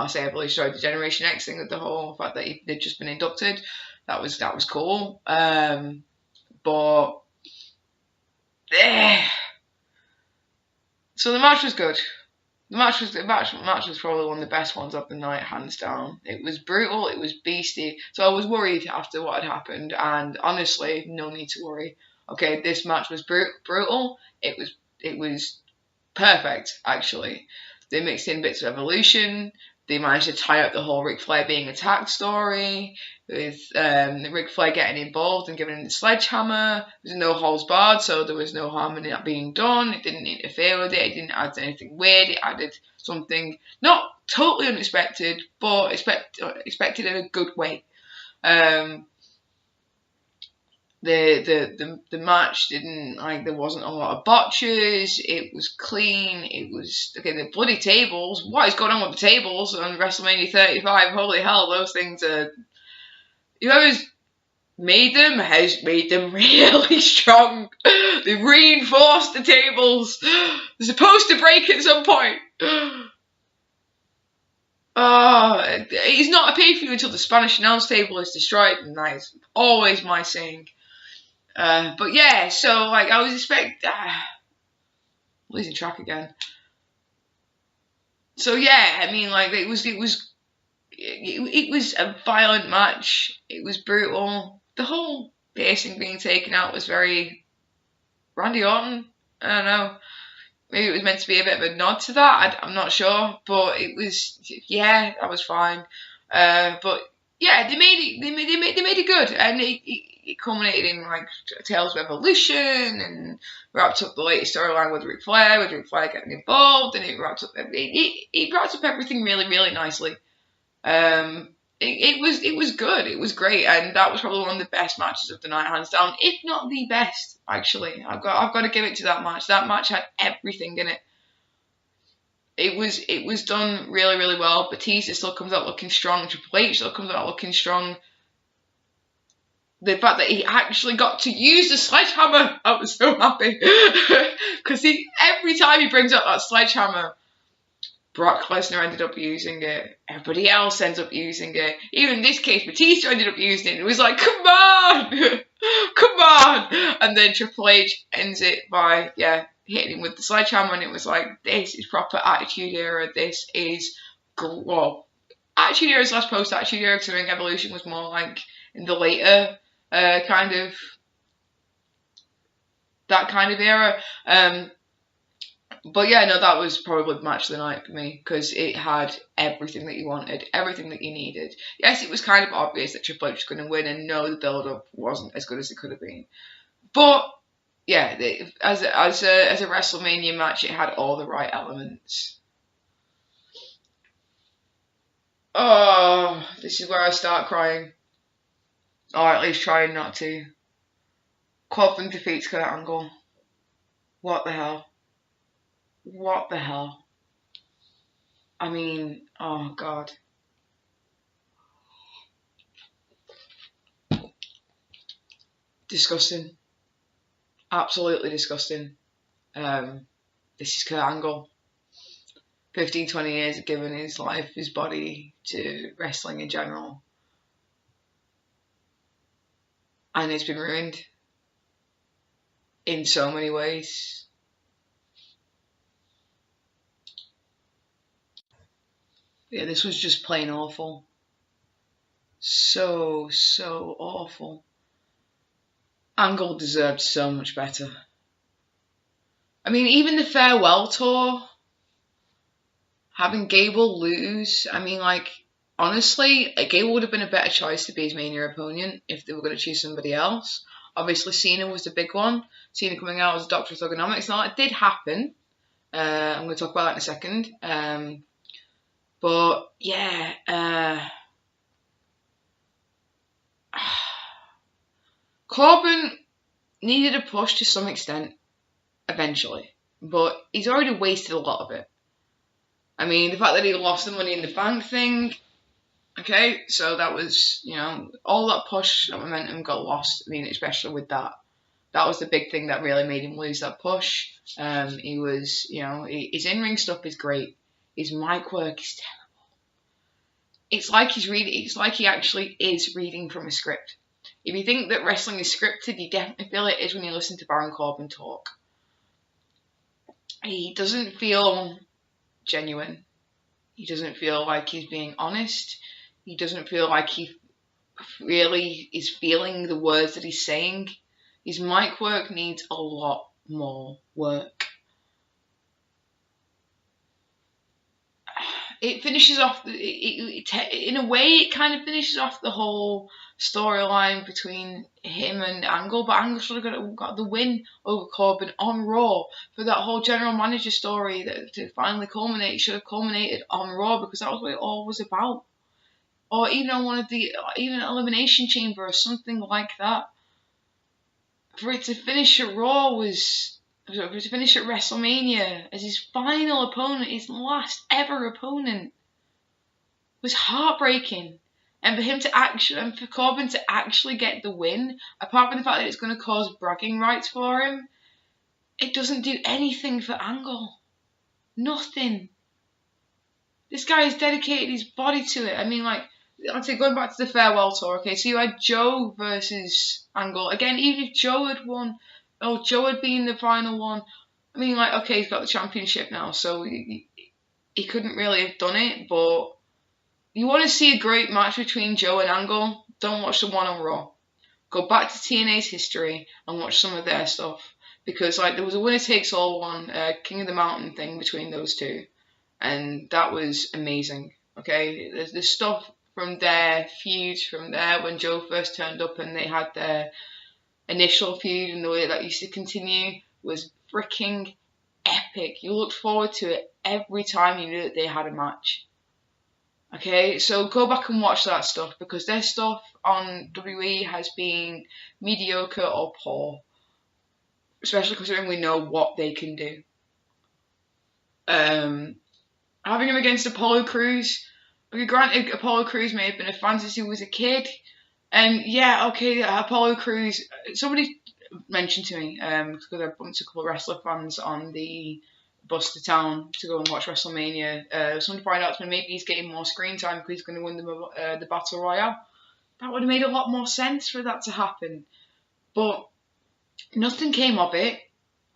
say Evolution, sorry, the Generation X thing, with the whole fact that they'd just been inducted. That was cool. But so the match was good. The match was probably one of the best ones of the night, hands down. It was brutal, it was beastie. So I was worried after what had happened, and honestly, no need to worry. Okay, this match was brutal. It was perfect, actually. They mixed in bits of Evolution. They managed to tie up the whole Ric Flair being attacked story with Ric Flair getting involved and giving him the sledgehammer. There was no holds barred, so there was no harm in that being done. It didn't interfere with it. It didn't add anything weird. It added something not totally unexpected, but expected in a good way. The match didn't, like, there wasn't a lot of botches. It was clean. It was, okay, the bloody tables. What is going on with the tables on WrestleMania 35? Holy hell, those things are, whoever's made them has made them really strong. They've reinforced the tables. They're supposed to break at some point. It's not a pay-per-view until the Spanish announce table is destroyed, and that is always my saying. But yeah, so, like, I was expecting... losing track again. So yeah, I mean, like, it was a violent match. It was brutal. The whole pacing being taken out was very Randy Orton. I don't know. Maybe it was meant to be a bit of a nod to that. I'm not sure, but it was, yeah, that was fine. But yeah, they made it good, and it culminated in, like, Tales of Evolution, and wrapped up the latest storyline with Ric Flair getting involved, and it wrapped up everything really, really nicely. It was good. It was great, and that was probably one of the best matches of the night, hands down, if not the best. Actually, I've got to give it to that match. That match had everything in it. It was done really, really well. Batista still comes out looking strong. Triple H still comes out looking strong. The fact that he actually got to use the sledgehammer, I was so happy. Because every time he brings up that sledgehammer, Brock Lesnar ended up using it. Everybody else ends up using it. Even in this case, Batista ended up using it. It was like, come on! Come on! And then Triple H ends it by, hitting him with the sledgehammer. And it was like, this is proper Attitude Era. This is, well, Attitude Era is less post-Attitude Era, because I think Evolution was more like in the later that kind of era. But yeah, no, that was probably the match of the night for me, because it had everything that you wanted, everything that you needed. Yes, it was kind of obvious that Triple H was going to win, and no, the build-up wasn't as good as it could have been. But yeah, as a WrestleMania match, it had all the right elements. Oh, this is where I start crying. Or at least trying not to. Corbin defeats Kurt Angle. What the hell? What the hell? I mean, oh God. Disgusting. Absolutely disgusting. This is Kurt Angle. 15, 20 years of giving his life, his body to wrestling in general. And it's been ruined. In so many ways. Yeah, this was just plain awful. So awful. Angle deserved so much better. I mean, even the farewell tour, having Gable lose, I mean, like, honestly, Gable would have been a better choice to be his Mania opponent if they were going to choose somebody else. Obviously, Cena was the big one. Cena coming out as a Doctor of Thugonomics. Now, it did happen. I'm going to talk about that in a second. But, yeah. Corbin needed a push to some extent, eventually. But he's already wasted a lot of it. I mean, the fact that he lost the Money in the Bank thing, okay, so that was, all that push, that momentum got lost. I mean, especially with that. That was the big thing that really made him lose that push. He was, his in-ring stuff is great. His mic work is terrible. It's like he actually is reading from a script. If you think that wrestling is scripted, you definitely feel it is when you listen to Baron Corbin talk. He doesn't feel genuine. He doesn't feel like he's being honest. He doesn't feel like he really is feeling the words that he's saying. His mic work needs a lot more work. it finishes off, in a way, it kind of finishes off the whole storyline between him and Angle, but Angle should have got the win over Corbin on Raw for that whole general manager story that to finally culminate. It should have culminated on Raw because that was what it all was about. Or even on even an Elimination Chamber or something like that. For it to finish at Raw for it to finish at WrestleMania as his final opponent, his last ever opponent, was heartbreaking. And for Corbin to actually get the win, apart from the fact that it's going to cause bragging rights for him, it doesn't do anything for Angle. Nothing. This guy has dedicated his body to it. I mean, like, I'd say going back to the farewell tour, okay, so you had Joe versus Angle. Again, even if Joe had won, or Joe had been the final one, I mean, like, okay, he's got the championship now, so he couldn't really have done it, but you want to see a great match between Joe and Angle, don't watch the one on Raw. Go back to TNA's history and watch some of their stuff. Because, like, there was a winner-takes-all one, King of the Mountain thing between those two. And that was amazing, okay? The stuff from their feuds from there when Joe first turned up and they had their initial feud and the way that used to continue was freaking epic. You looked forward to it every time you knew that they had a match. Okay, so go back and watch that stuff because their stuff on WWE has been mediocre or poor. Especially considering we know what they can do. Having him against Apollo Crews, okay, granted, Apollo Crews may have been a fantasy as a kid, and yeah, okay, Apollo Crews. Somebody mentioned to me because I bumped a couple of wrestler fans on the bus to town to go and watch WrestleMania. Someone pointed out to me maybe he's getting more screen time because he's going to win the Battle Royale. That would have made a lot more sense for that to happen, but nothing came of it.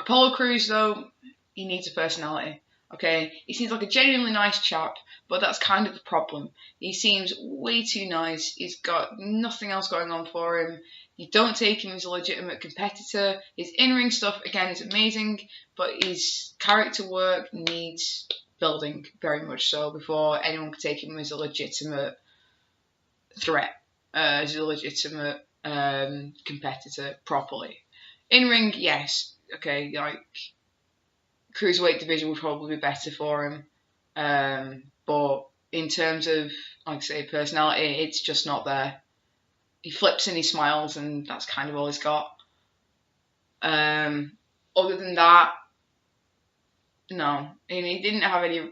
Apollo Crews, though, he needs a personality. Okay, he seems like a genuinely nice chap, but that's kind of the problem. He seems way too nice. He's got nothing else going on for him. You don't take him as a legitimate competitor. His in-ring stuff, again, is amazing, but his character work needs building very much so before anyone can take him as a legitimate threat, as a legitimate competitor properly. In-ring, yes, okay, like, cruiserweight division would probably be better for him. But in terms of, like I say, personality, it's just not there. He flips and he smiles, and that's kind of all he's got. Other than that, no. And he didn't have any...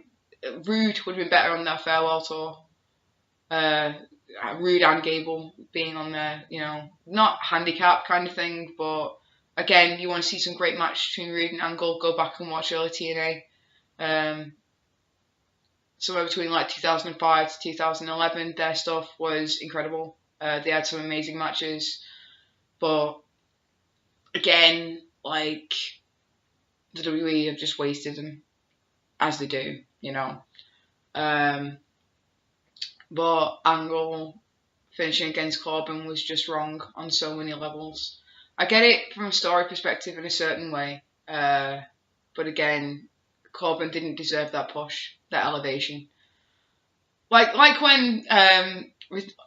Rude would have been better on that farewell tour. Rude and Gable being on there, you know, not handicap kind of thing, but again, you want to see some great match between Rude and Angle, go back and watch early TNA. Somewhere between like 2005 to 2011, their stuff was incredible. They had some amazing matches, but again, like, the WWE have just wasted them, as they do, you know. But Angle finishing against Corbin was just wrong on so many levels. I get it from a story perspective in a certain way, but again, Corbin didn't deserve that push, that elevation. Like when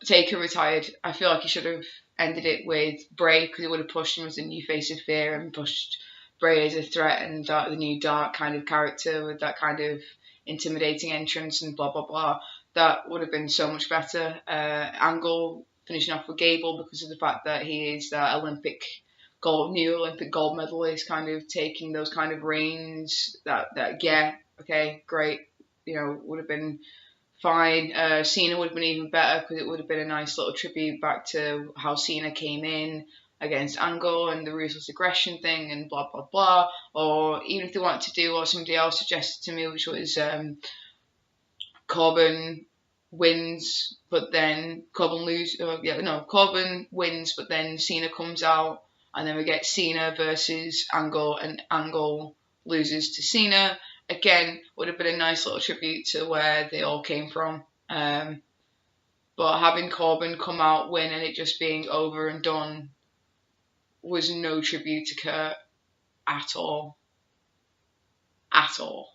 Taker retired, I feel like he should have ended it with Bray because it would have pushed him as a new face of fear and pushed Bray as a threat and the new dark kind of character with that kind of intimidating entrance and blah blah blah. That would have been so much better. Angle finishing off with Gable because of the fact that he is that new Olympic gold medalist, kind of taking those kind of reigns. Yeah, okay, great. You know, would have been fine. Cena would have been even better because it would have been a nice little tribute back to how Cena came in against Angle and the ruthless aggression thing and blah blah blah. Or even if they wanted to do what somebody else suggested to me, which was Corbin wins, but then Corbin wins, but then Cena comes out, and then we get Cena versus Angle, and Angle loses to Cena. Again, would have been a nice little tribute to where they all came from. But having Corbin come out, win, and it just being over and done was no tribute to Kurt at all. At all.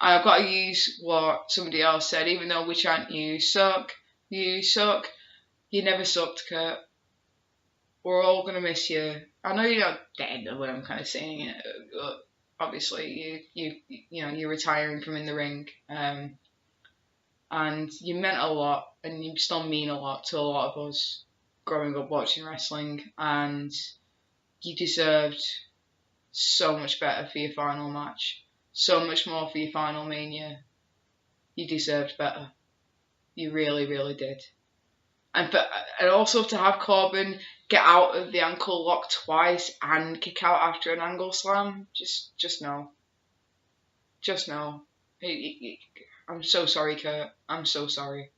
I've got to use what somebody else said, even though we chant you suck, you never sucked, Kurt. We're all gonna miss you. I know you're not dead the way I'm kind of saying it, but obviously you're retiring from in the ring, and you meant a lot, and you still mean a lot to a lot of us growing up watching wrestling, and you deserved so much better for your final match, so much more for your final Mania. You deserved better. You really, really did. And also to have Corbin get out of the ankle lock twice and kick out after an angle slam, just no. Just no. I'm so sorry, Kurt. I'm so sorry.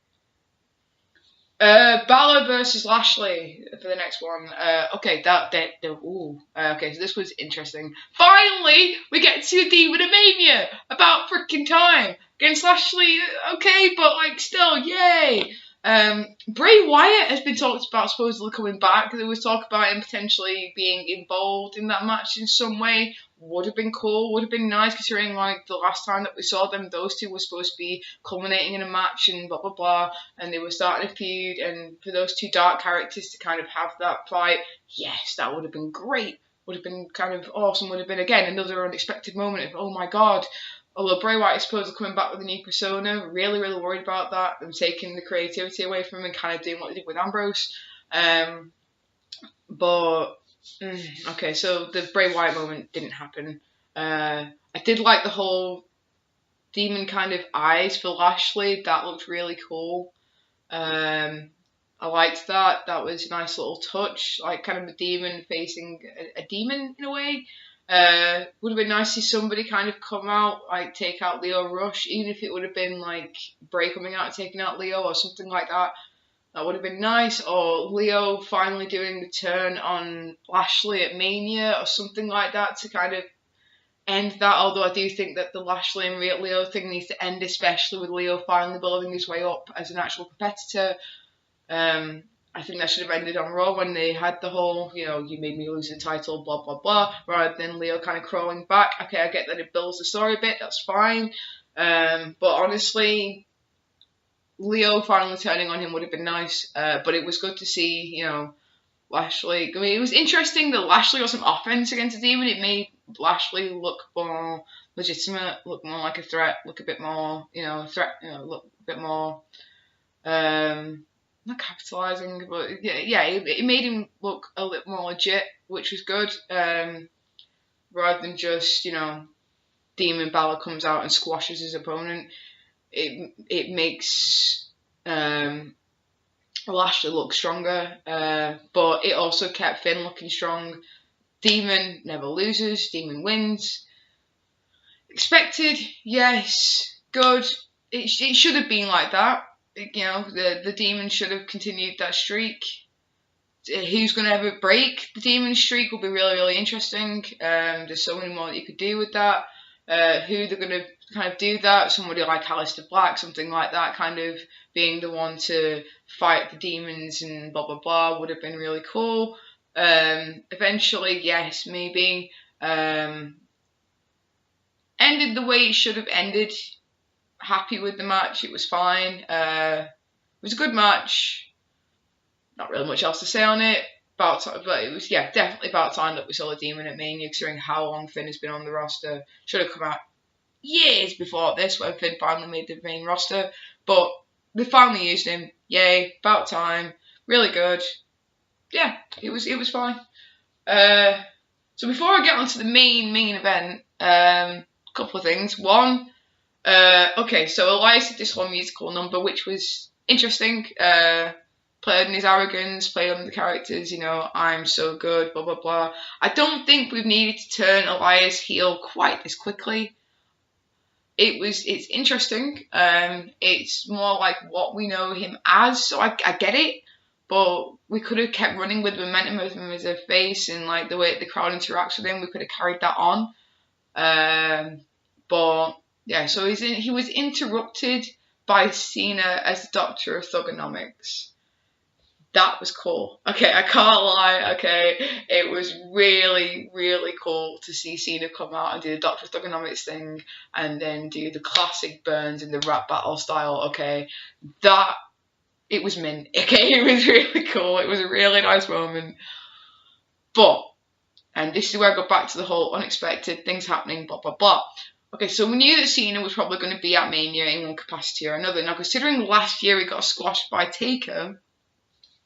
Balor versus Lashley for the next one. Okay, okay, so this was interesting. Finally, we get to Demon of Mania. About freaking time against Lashley. Okay, but like still, yay. Bray Wyatt has been talked about supposedly coming back. There was talk about him potentially being involved in that match in some way. Would have been cool, would have been nice, considering like the last time that we saw them, those two were supposed to be culminating in a match and blah blah blah, and they were starting a feud, and for those two dark characters to kind of have that fight, yes, that would have been great. Would have been kind of awesome. Would have been again another unexpected moment of oh my god. Although Bray Wyatt is supposedly coming back with a new persona, really really worried about that. Them taking the creativity away from him and kind of doing what they did with Ambrose. Okay, so the Bray Wyatt moment didn't happen. I did like the whole demon kind of eyes for Lashley. That looked really cool. I liked that. That was a nice little touch, like kind of a demon facing a demon in a way. Would have been nice to see somebody kind of come out, like take out Leo Rush, even if it would have been like Bray coming out and taking out Leo or something like that. That would have been nice, or Leo finally doing the turn on Lashley at Mania or something like that to kind of end that, although I do think that the Lashley and Leo thing needs to end, especially with Leo finally building his way up as an actual competitor. I think that should have ended on Raw when they had the whole, you made me lose the title, blah, blah, blah, rather than Leo kind of crawling back. Okay, I get that it builds the story a bit, that's fine. But honestly, Leo finally turning on him would have been nice, but it was good to see, Lashley. I mean, it was interesting that Lashley got some offense against the Demon. It made Lashley look more legitimate, look more like a threat, look a bit more, look a bit more, not capitalizing, but it made him look a little more legit, which was good, rather than just, Demon Balor comes out and squashes his opponent. It makes Lashley look stronger, but it also kept Finn looking strong. Demon never loses, Demon wins. Expected, yes, good. It should have been like that. The Demon should have continued that streak. Who's going to ever break the Demon streak will be really, really interesting. There's so many more that you could do with that. Who they're going to kind of do that, somebody like Aleister Black, something like that, kind of being the one to fight the demons and blah blah blah would have been really cool. Eventually, yes, maybe ended the way it should have ended. Happy with the match, it was fine. It was a good match. Not really much else to say on it. But it was definitely about time that we saw a Demon at Mania, considering how long Finn has been on the roster. Should have come out years before this, when Finn finally made the main roster. But they finally used him. Yay! About time. Really good. Yeah, it was fine. So before I get onto the main event, a couple of things. One, okay, so Elias did this whole musical number, which was interesting. Played on his arrogance, played on the characters, I'm so good, blah, blah, blah. I don't think we've needed to turn Elias heel quite as quickly. It's interesting. It's more like what we know him as, so I get it. But we could have kept running with the momentum of him as a face and like the way the crowd interacts with him. We could have carried that on. But yeah, so he was interrupted by Cena as the Doctor of Thugonomics. that was cool. Okay, I can't lie. Okay, it was really, really cool to see Cena come out and do the Doctor Thugonomics thing, and then do the classic burns in the rap battle style. Okay, that it was mint. Okay, it was really cool. It was a really nice moment. But, and this is where I go back to the whole unexpected things happening, blah blah blah. Okay, so we knew that Cena was probably going to be at Mania in one capacity or another. Now, considering last year he got squashed by Taker,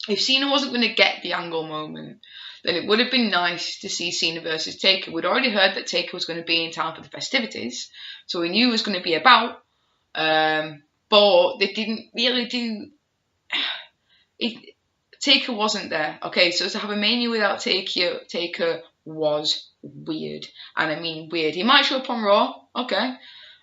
if Cena wasn't going to get the Angle moment, then it would have been nice to see Cena versus Taker. We'd already heard that Taker was going to be in town for the festivities, so we knew it was going to be about. But they didn't really do. Taker wasn't there. Okay, so to have a Mania without Taker was weird, and I mean weird. He might show up on Raw. Okay,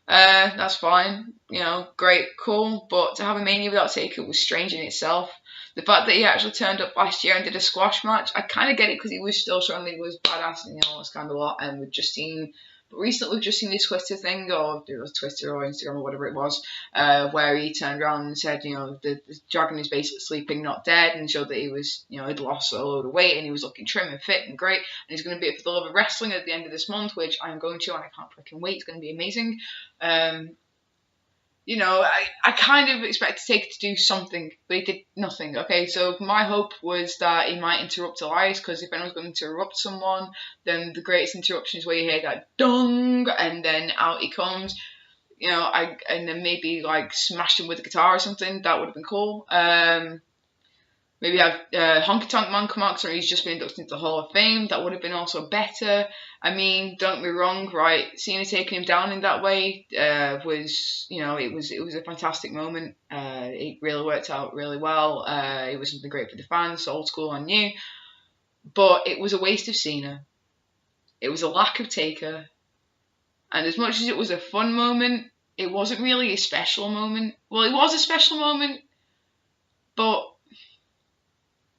that's fine. You know, great, cool. But to have a Mania without Taker was strange in itself. The fact that he actually turned up last year and did a squash match, I kind of get it because he was still showing that he was badass and all this kind of lot. And we've just seen, but recently we've just seen this Twitter thing, or it was Twitter or Instagram or whatever it was, where he turned around and said, you know, the dragon is basically sleeping, not dead, and showed that he was, you know, he'd lost a load of weight and he was looking trim and fit and great. And he's going to be up for the Love of Wrestling at the end of this month, which I'm going to, and I can't freaking wait. It's going to be amazing. You know, I kind of expected Taker to do something, but he did nothing. Okay, so my hope was that he might interrupt Elias, because if anyone's going to interrupt someone, then the greatest interruption is where you hear that dung, and then out he comes. You know, and then maybe like smash him with a guitar or something. That would have been cool. Maybe have Honky Tonk Man come out because he's just been inducted into the Hall of Fame. That would have been also better. I mean, don't get me wrong, right? Cena taking him down in that way was, you know, it was a fantastic moment. It really worked out really well. It was something great for the fans, old school and new. But it was a waste of Cena. It was a lack of Taker. And as much as it was a fun moment, it wasn't really a special moment. Well, it was a special moment, but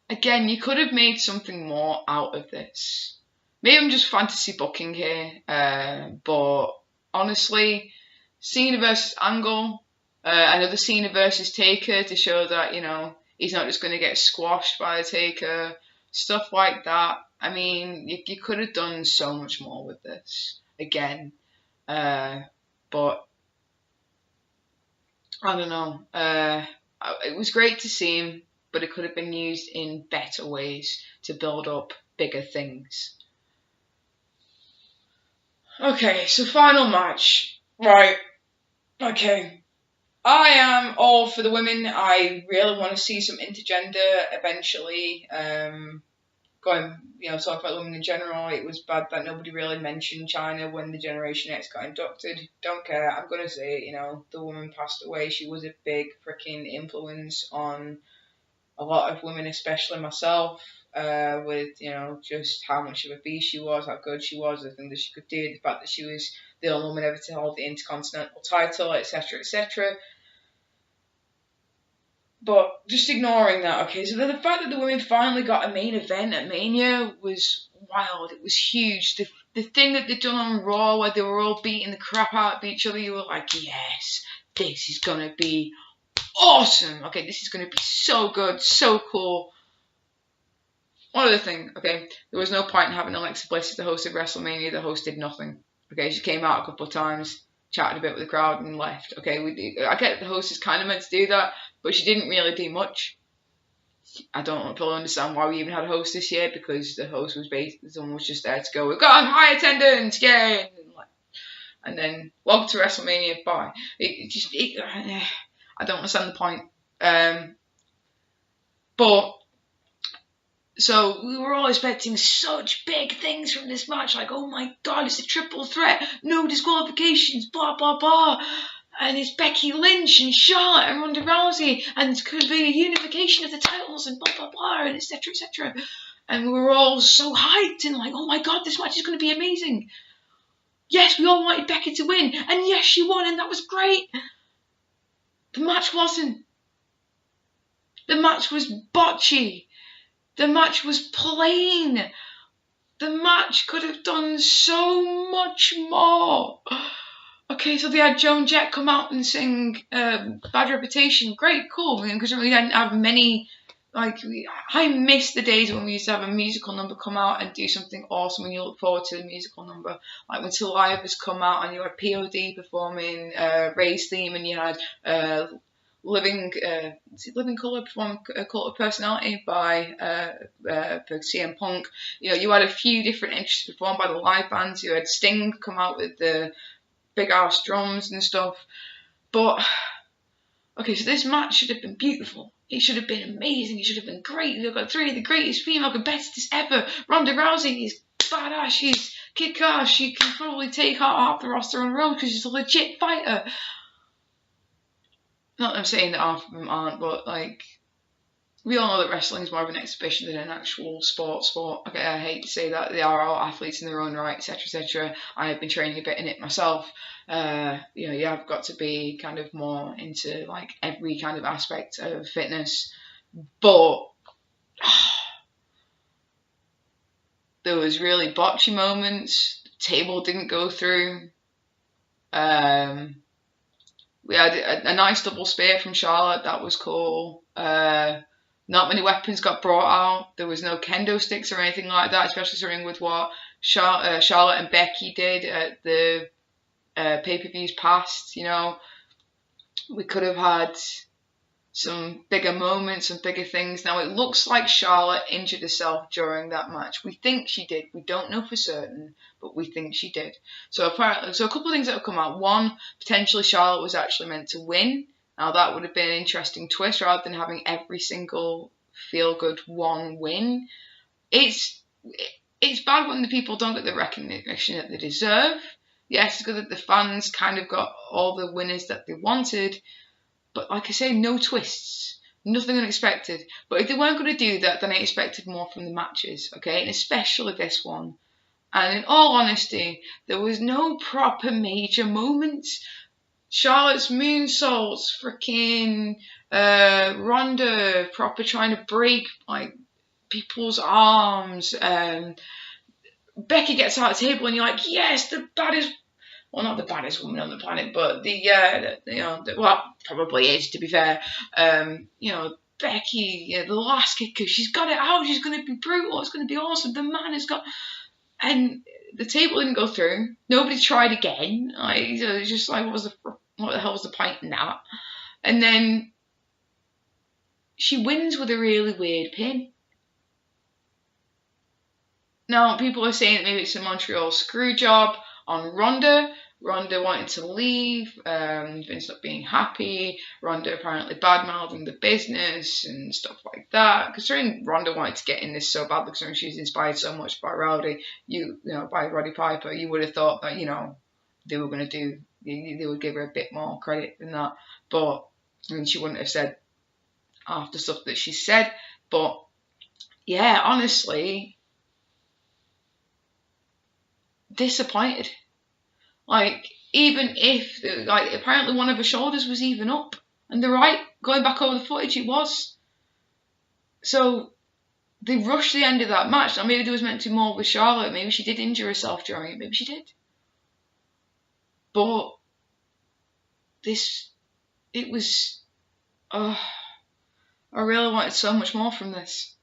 again, you could have made something more out of this. Maybe I'm just fantasy booking here, but honestly, Cena versus Angle, another Cena versus Taker to show that, you know, he's not just going to get squashed by the Taker, stuff like that. I mean, you could have done so much more with this, again, but I don't know. It was great to see him, but it could have been used in better ways to build up bigger things. Okay, so final match. Right. Okay. I am all for the women. I really want to see some intergender eventually. Going, you know, talk about women in general. It was bad that nobody really mentioned China when the Generation X got inducted. Don't care. I'm going to say it, you know, the woman passed away. She was a big freaking influence on a lot of women, especially myself, with, you know, just how much of a beast she was, how good she was, the thing that she could do, the fact that she was the only woman ever to hold the Intercontinental title, etc., etc. But just ignoring that, okay, so the fact that the women finally got a main event at Mania was wild. It was huge. The thing that they'd done on Raw, where they were all beating the crap out of each other, you were like, yes, this is going to be awesome. Okay, this is going to be so good, so cool. One other thing, okay, there was no point in having Alexa Bliss as the host of WrestleMania. The host did nothing. Okay, she came out a couple of times, chatted a bit with the crowd, and left. Okay, I get the host is kind of meant to do that, but she didn't really do much. I don't really understand why we even had a host this year, because the host was someone was just there to go, we've got high attendance, yay! And then, welcome to WrestleMania, bye. I don't understand the point. But, so we were all expecting such big things from this match, like, oh my god, it's a triple threat, no disqualifications, blah, blah, blah. And it's Becky Lynch and Charlotte and Ronda Rousey, and it could be a unification of the titles and blah, blah, blah, and etc., etc. And we were all so hyped and like, oh my god, this match is going to be amazing. Yes, we all wanted Becky to win, and yes, she won, and that was great. The match wasn't. The match was botchy. The match was plain. The match could have done so much more. Okay, so they had Joan Jett come out and sing Bad Reputation. Great, cool. Because we didn't have many Like, I miss the days when we used to have a musical number come out and do something awesome and you look forward to the musical number. Like when Live has come out and you had POD performing Ray's theme, and you had Living Colour performing Cult of Personality by for CM Punk. You know, you had a few different entries performed by the live bands. You had Sting come out with the big ass drums and stuff. But okay, so this match should have been beautiful. It should have been amazing. It should have been great. We've got three of the greatest female competitors ever. Ronda Rousey is badass. She's kick-ass. She can probably take out half the roster on her own because she's a legit fighter. Not that I'm saying that half of them aren't, but like, we all know that wrestling is more of an exhibition than an actual sport. Okay, I hate to say that. They are all athletes in their own right, etc., etc. I have been training a bit in it myself. You know, you have got to be kind of more into like every kind of aspect of fitness. But there was really botchy moments. The table didn't go through. We had a nice double spear from Charlotte. That was cool. Not many weapons got brought out. There was no kendo sticks or anything like that, especially starting with what Charlotte and Becky did at the pay-per-views past. You know, we could have had some bigger moments, some bigger things. Now, it looks like Charlotte injured herself during that match. We think she did. We don't know for certain, but we think she did. So apparently, a couple of things that have come out. One, potentially Charlotte was actually meant to win. Now, that would have been an interesting twist rather than having every single feel-good one win. It's bad when the people don't get the recognition that they deserve. Yes, it's good that the fans kind of got all the winners that they wanted. But like I say, no twists. Nothing unexpected. But if they weren't going to do that, then I expected more from the matches, okay? And especially this one. And in all honesty, there was no proper major moments. Charlotte's moonsaults, freaking Ronda proper trying to break like people's arms. Becky gets out of the table and you're like, yes, the baddest, well, not the baddest woman on the planet, but well, probably is, to be fair. Becky, the last kicker, she's got it out. She's going to be brutal. It's going to be awesome. The man has got, and the table didn't go through. Nobody tried again. It's just like, what the hell was the point in that? And then she wins with a really weird pin. Now, people are saying that maybe it's a Montreal screw job on Ronda. Ronda wanted to leave, Vince not being happy, Ronda apparently bad-mouthing the business and stuff like that. Considering Ronda wanted to get in this so badly, considering she's inspired so much by Roddy Piper, you would have thought that, they were going to do, they would give her a bit more credit than that. But, she wouldn't have said half the stuff that she said. But, yeah, honestly, disappointed. Like, even if, apparently one of her shoulders was even up. And they're right, going back over the footage, it was. So, they rushed the end of that match. Now, maybe there was meant to be more with Charlotte. Maybe she did injure herself during it. Maybe she did. But, I really wanted so much more from this.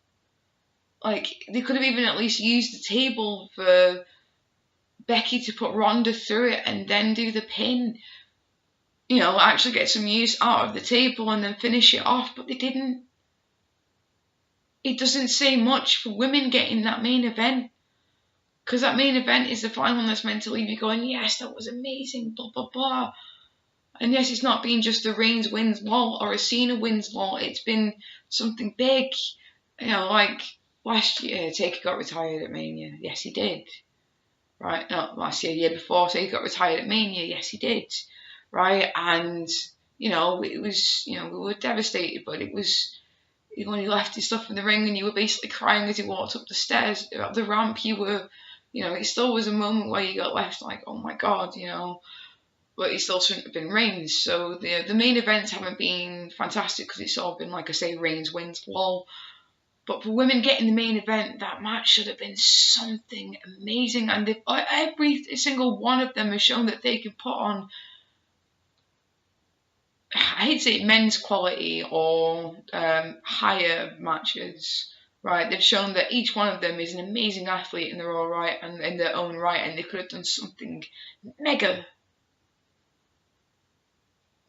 Like, they could have even at least used the table for Becky to put Ronda through it and then do the pin. Actually get some use out of the table and then finish it off, but they didn't. It doesn't say much for women getting that main event, because that main event is the final one that's meant to leave you going, yes, that was amazing, blah, blah, blah. And yes, it's not been just a Reigns wins lol or a Cena wins lol. It's been something big. Like last year, Taker got retired at Mania. Yes, he did. Right, not last year before, so he got retired at Mania. Yes, he did. Right, and it was, we were devastated, but it was, when he left his stuff in the ring and you were basically crying as he walked up the stairs, up the ramp, you were, it still was a moment where you got left like, oh my god, but it still shouldn't have been Reigns. So the main events haven't been fantastic because it's all been, like I say, Reigns wins lol. But for women getting the main event, that match should have been something amazing. And every single one of them has shown that they can put on I hate to say men's quality or higher matches, right? They've shown that each one of them is an amazing athlete in their own right, and in their own right, and they could have done something mega,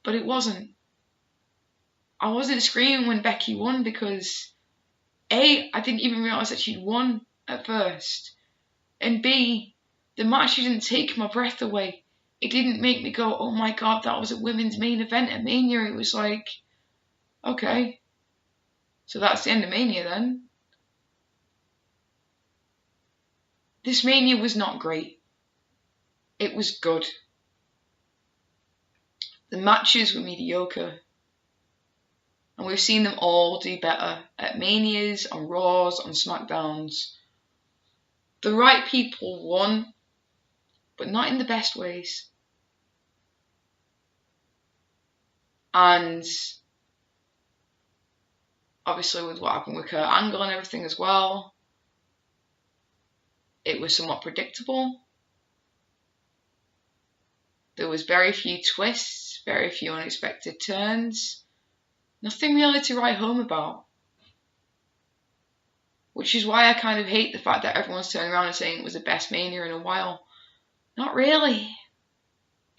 but it wasn't. I wasn't screaming when Becky won because A, I didn't even realise that she'd won at first, and B, the match didn't take my breath away. It didn't make me go, oh my god, that was a women's main event at Mania. It was like, okay, so that's the end of Mania then. This Mania was not great. It was good. The matches were mediocre. And we've seen them all do better at Manias, on Raws, on SmackDowns. The right people won, but not in the best ways. And obviously with what happened with Kurt Angle and everything as well, it was somewhat predictable. There was very few twists, very few unexpected turns. Nothing really to write home about. Which is why I kind of hate the fact that everyone's turning around and saying it was the best Mania in a while. Not really.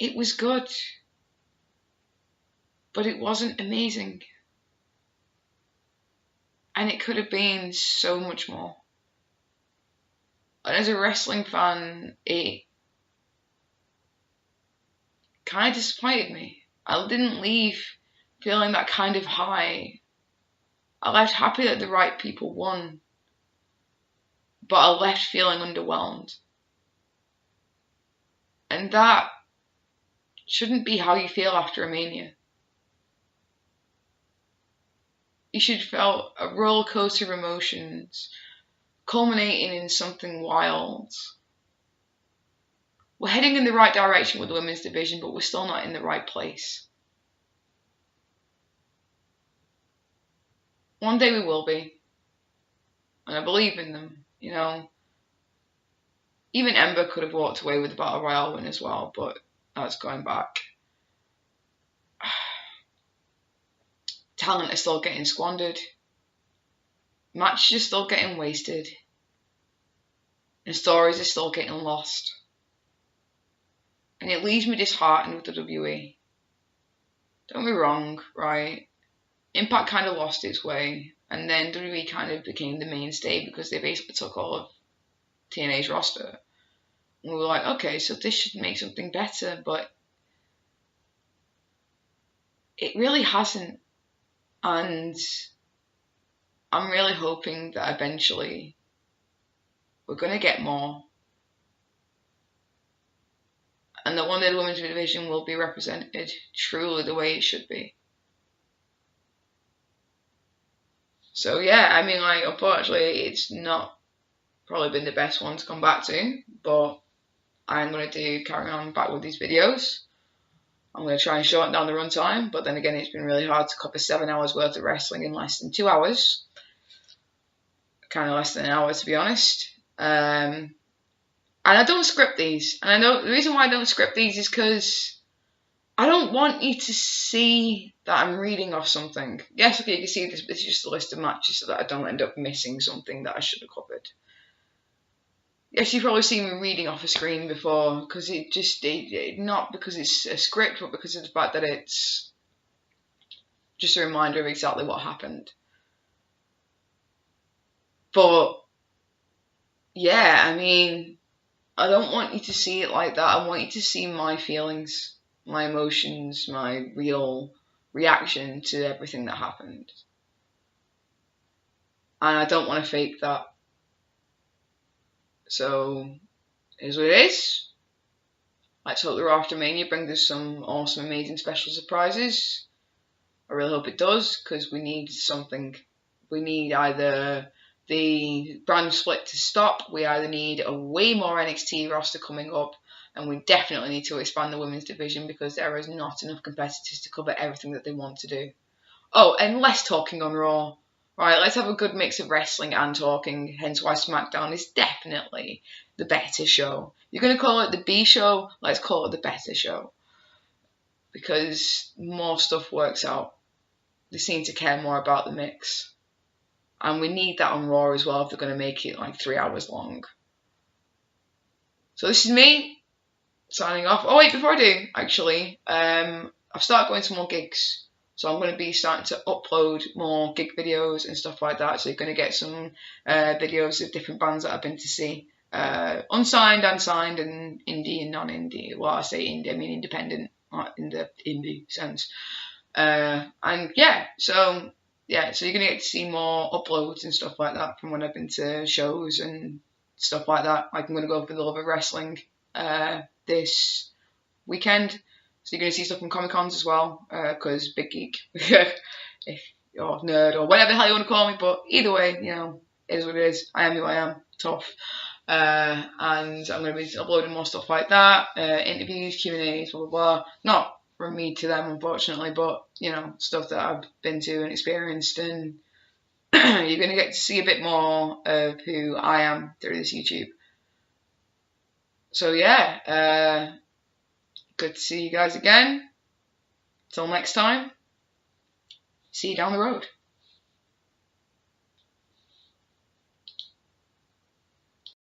It was good. But it wasn't amazing. And it could have been so much more. And as a wrestling fan, it kind of disappointed me. I didn't leave feeling that kind of high. I left happy that the right people won, but I left feeling underwhelmed. And that shouldn't be how you feel after a Mania. You should feel a roller coaster of emotions, culminating in something wild. We're heading in the right direction with the women's division, but we're still not in the right place. One day we will be. And I believe in them, you know. Even Ember could have walked away with the Battle Royale win as well, but that's going back. Talent is still getting squandered. Matches are still getting wasted. And stories are still getting lost. And it leaves me disheartened with the WWE. Don't be wrong, right? Impact kind of lost its way, and then WWE kind of became the mainstay because they basically took all of TNA's roster. And we were like, okay, so this should make something better, but it really hasn't. And I'm really hoping that eventually we're going to get more. And that one day the women's division will be represented truly the way it should be. So yeah, I mean, like, unfortunately, it's not probably been the best one to come back to, but I'm going to carry on back with these videos. I'm going to try and shorten down the runtime, but then again, it's been really hard to cover 7 hours worth of wrestling in less than 2 hours. Kind of less than an hour, to be honest. And I don't script these. And I know the reason why I don't script these is because I don't want you to see that I'm reading off something. Yes, okay, you can see this, but it's just a list of matches so that I don't end up missing something that I should have covered. Yes, you've probably seen me reading off a screen before, because not because it's a script, but because of the fact that it's just a reminder of exactly what happened. But, yeah, I mean, I don't want you to see it like that. I want you to see my feelings, my emotions, my real reaction to everything that happened. And I don't want to fake that. So, here's what it is. Let's hope the Raw after Mania brings us some awesome, amazing special surprises. I really hope it does, because we need something. We need either the brand split to stop, we either need a way more NXT roster coming up, and we definitely need to expand the women's division because there is not enough competitors to cover everything that they want to do. Oh, and less talking on Raw. Right, let's have a good mix of wrestling and talking, hence why SmackDown is definitely the better show. You're going to call it the B show, let's call it the better show. because more stuff works out. They seem to care more about the mix. And we need that on Raw as well if they're going to make it like 3 hours long. So this is me signing off. Oh wait, before I do, actually, I've started going to more gigs. So I'm going to be starting to upload more gig videos and stuff like that. So you're going to get some videos of different bands that I've been to see. Unsigned and signed, and indie and non-indie. Well, I say indie, I mean independent, not in the indie sense. And yeah, so you're gonna get to see more uploads and stuff like that from when I've been to shows and stuff like that. Like I'm gonna go for the Love of Wrestling this weekend, so you're gonna see stuff from Comic Cons as well, because big geek, if you're nerd or whatever the hell you want to call me. But either way, you know, it is what it is. I am who I am. Tough. And I'm going to be uploading more stuff like that, interviews, Q&As, blah, blah, blah. Not from me to them, unfortunately, but, you know, stuff that I've been to and experienced, and you're going to get to see a bit more of who I am through this YouTube. So, yeah, good to see you guys again. Till next time, see you down the road.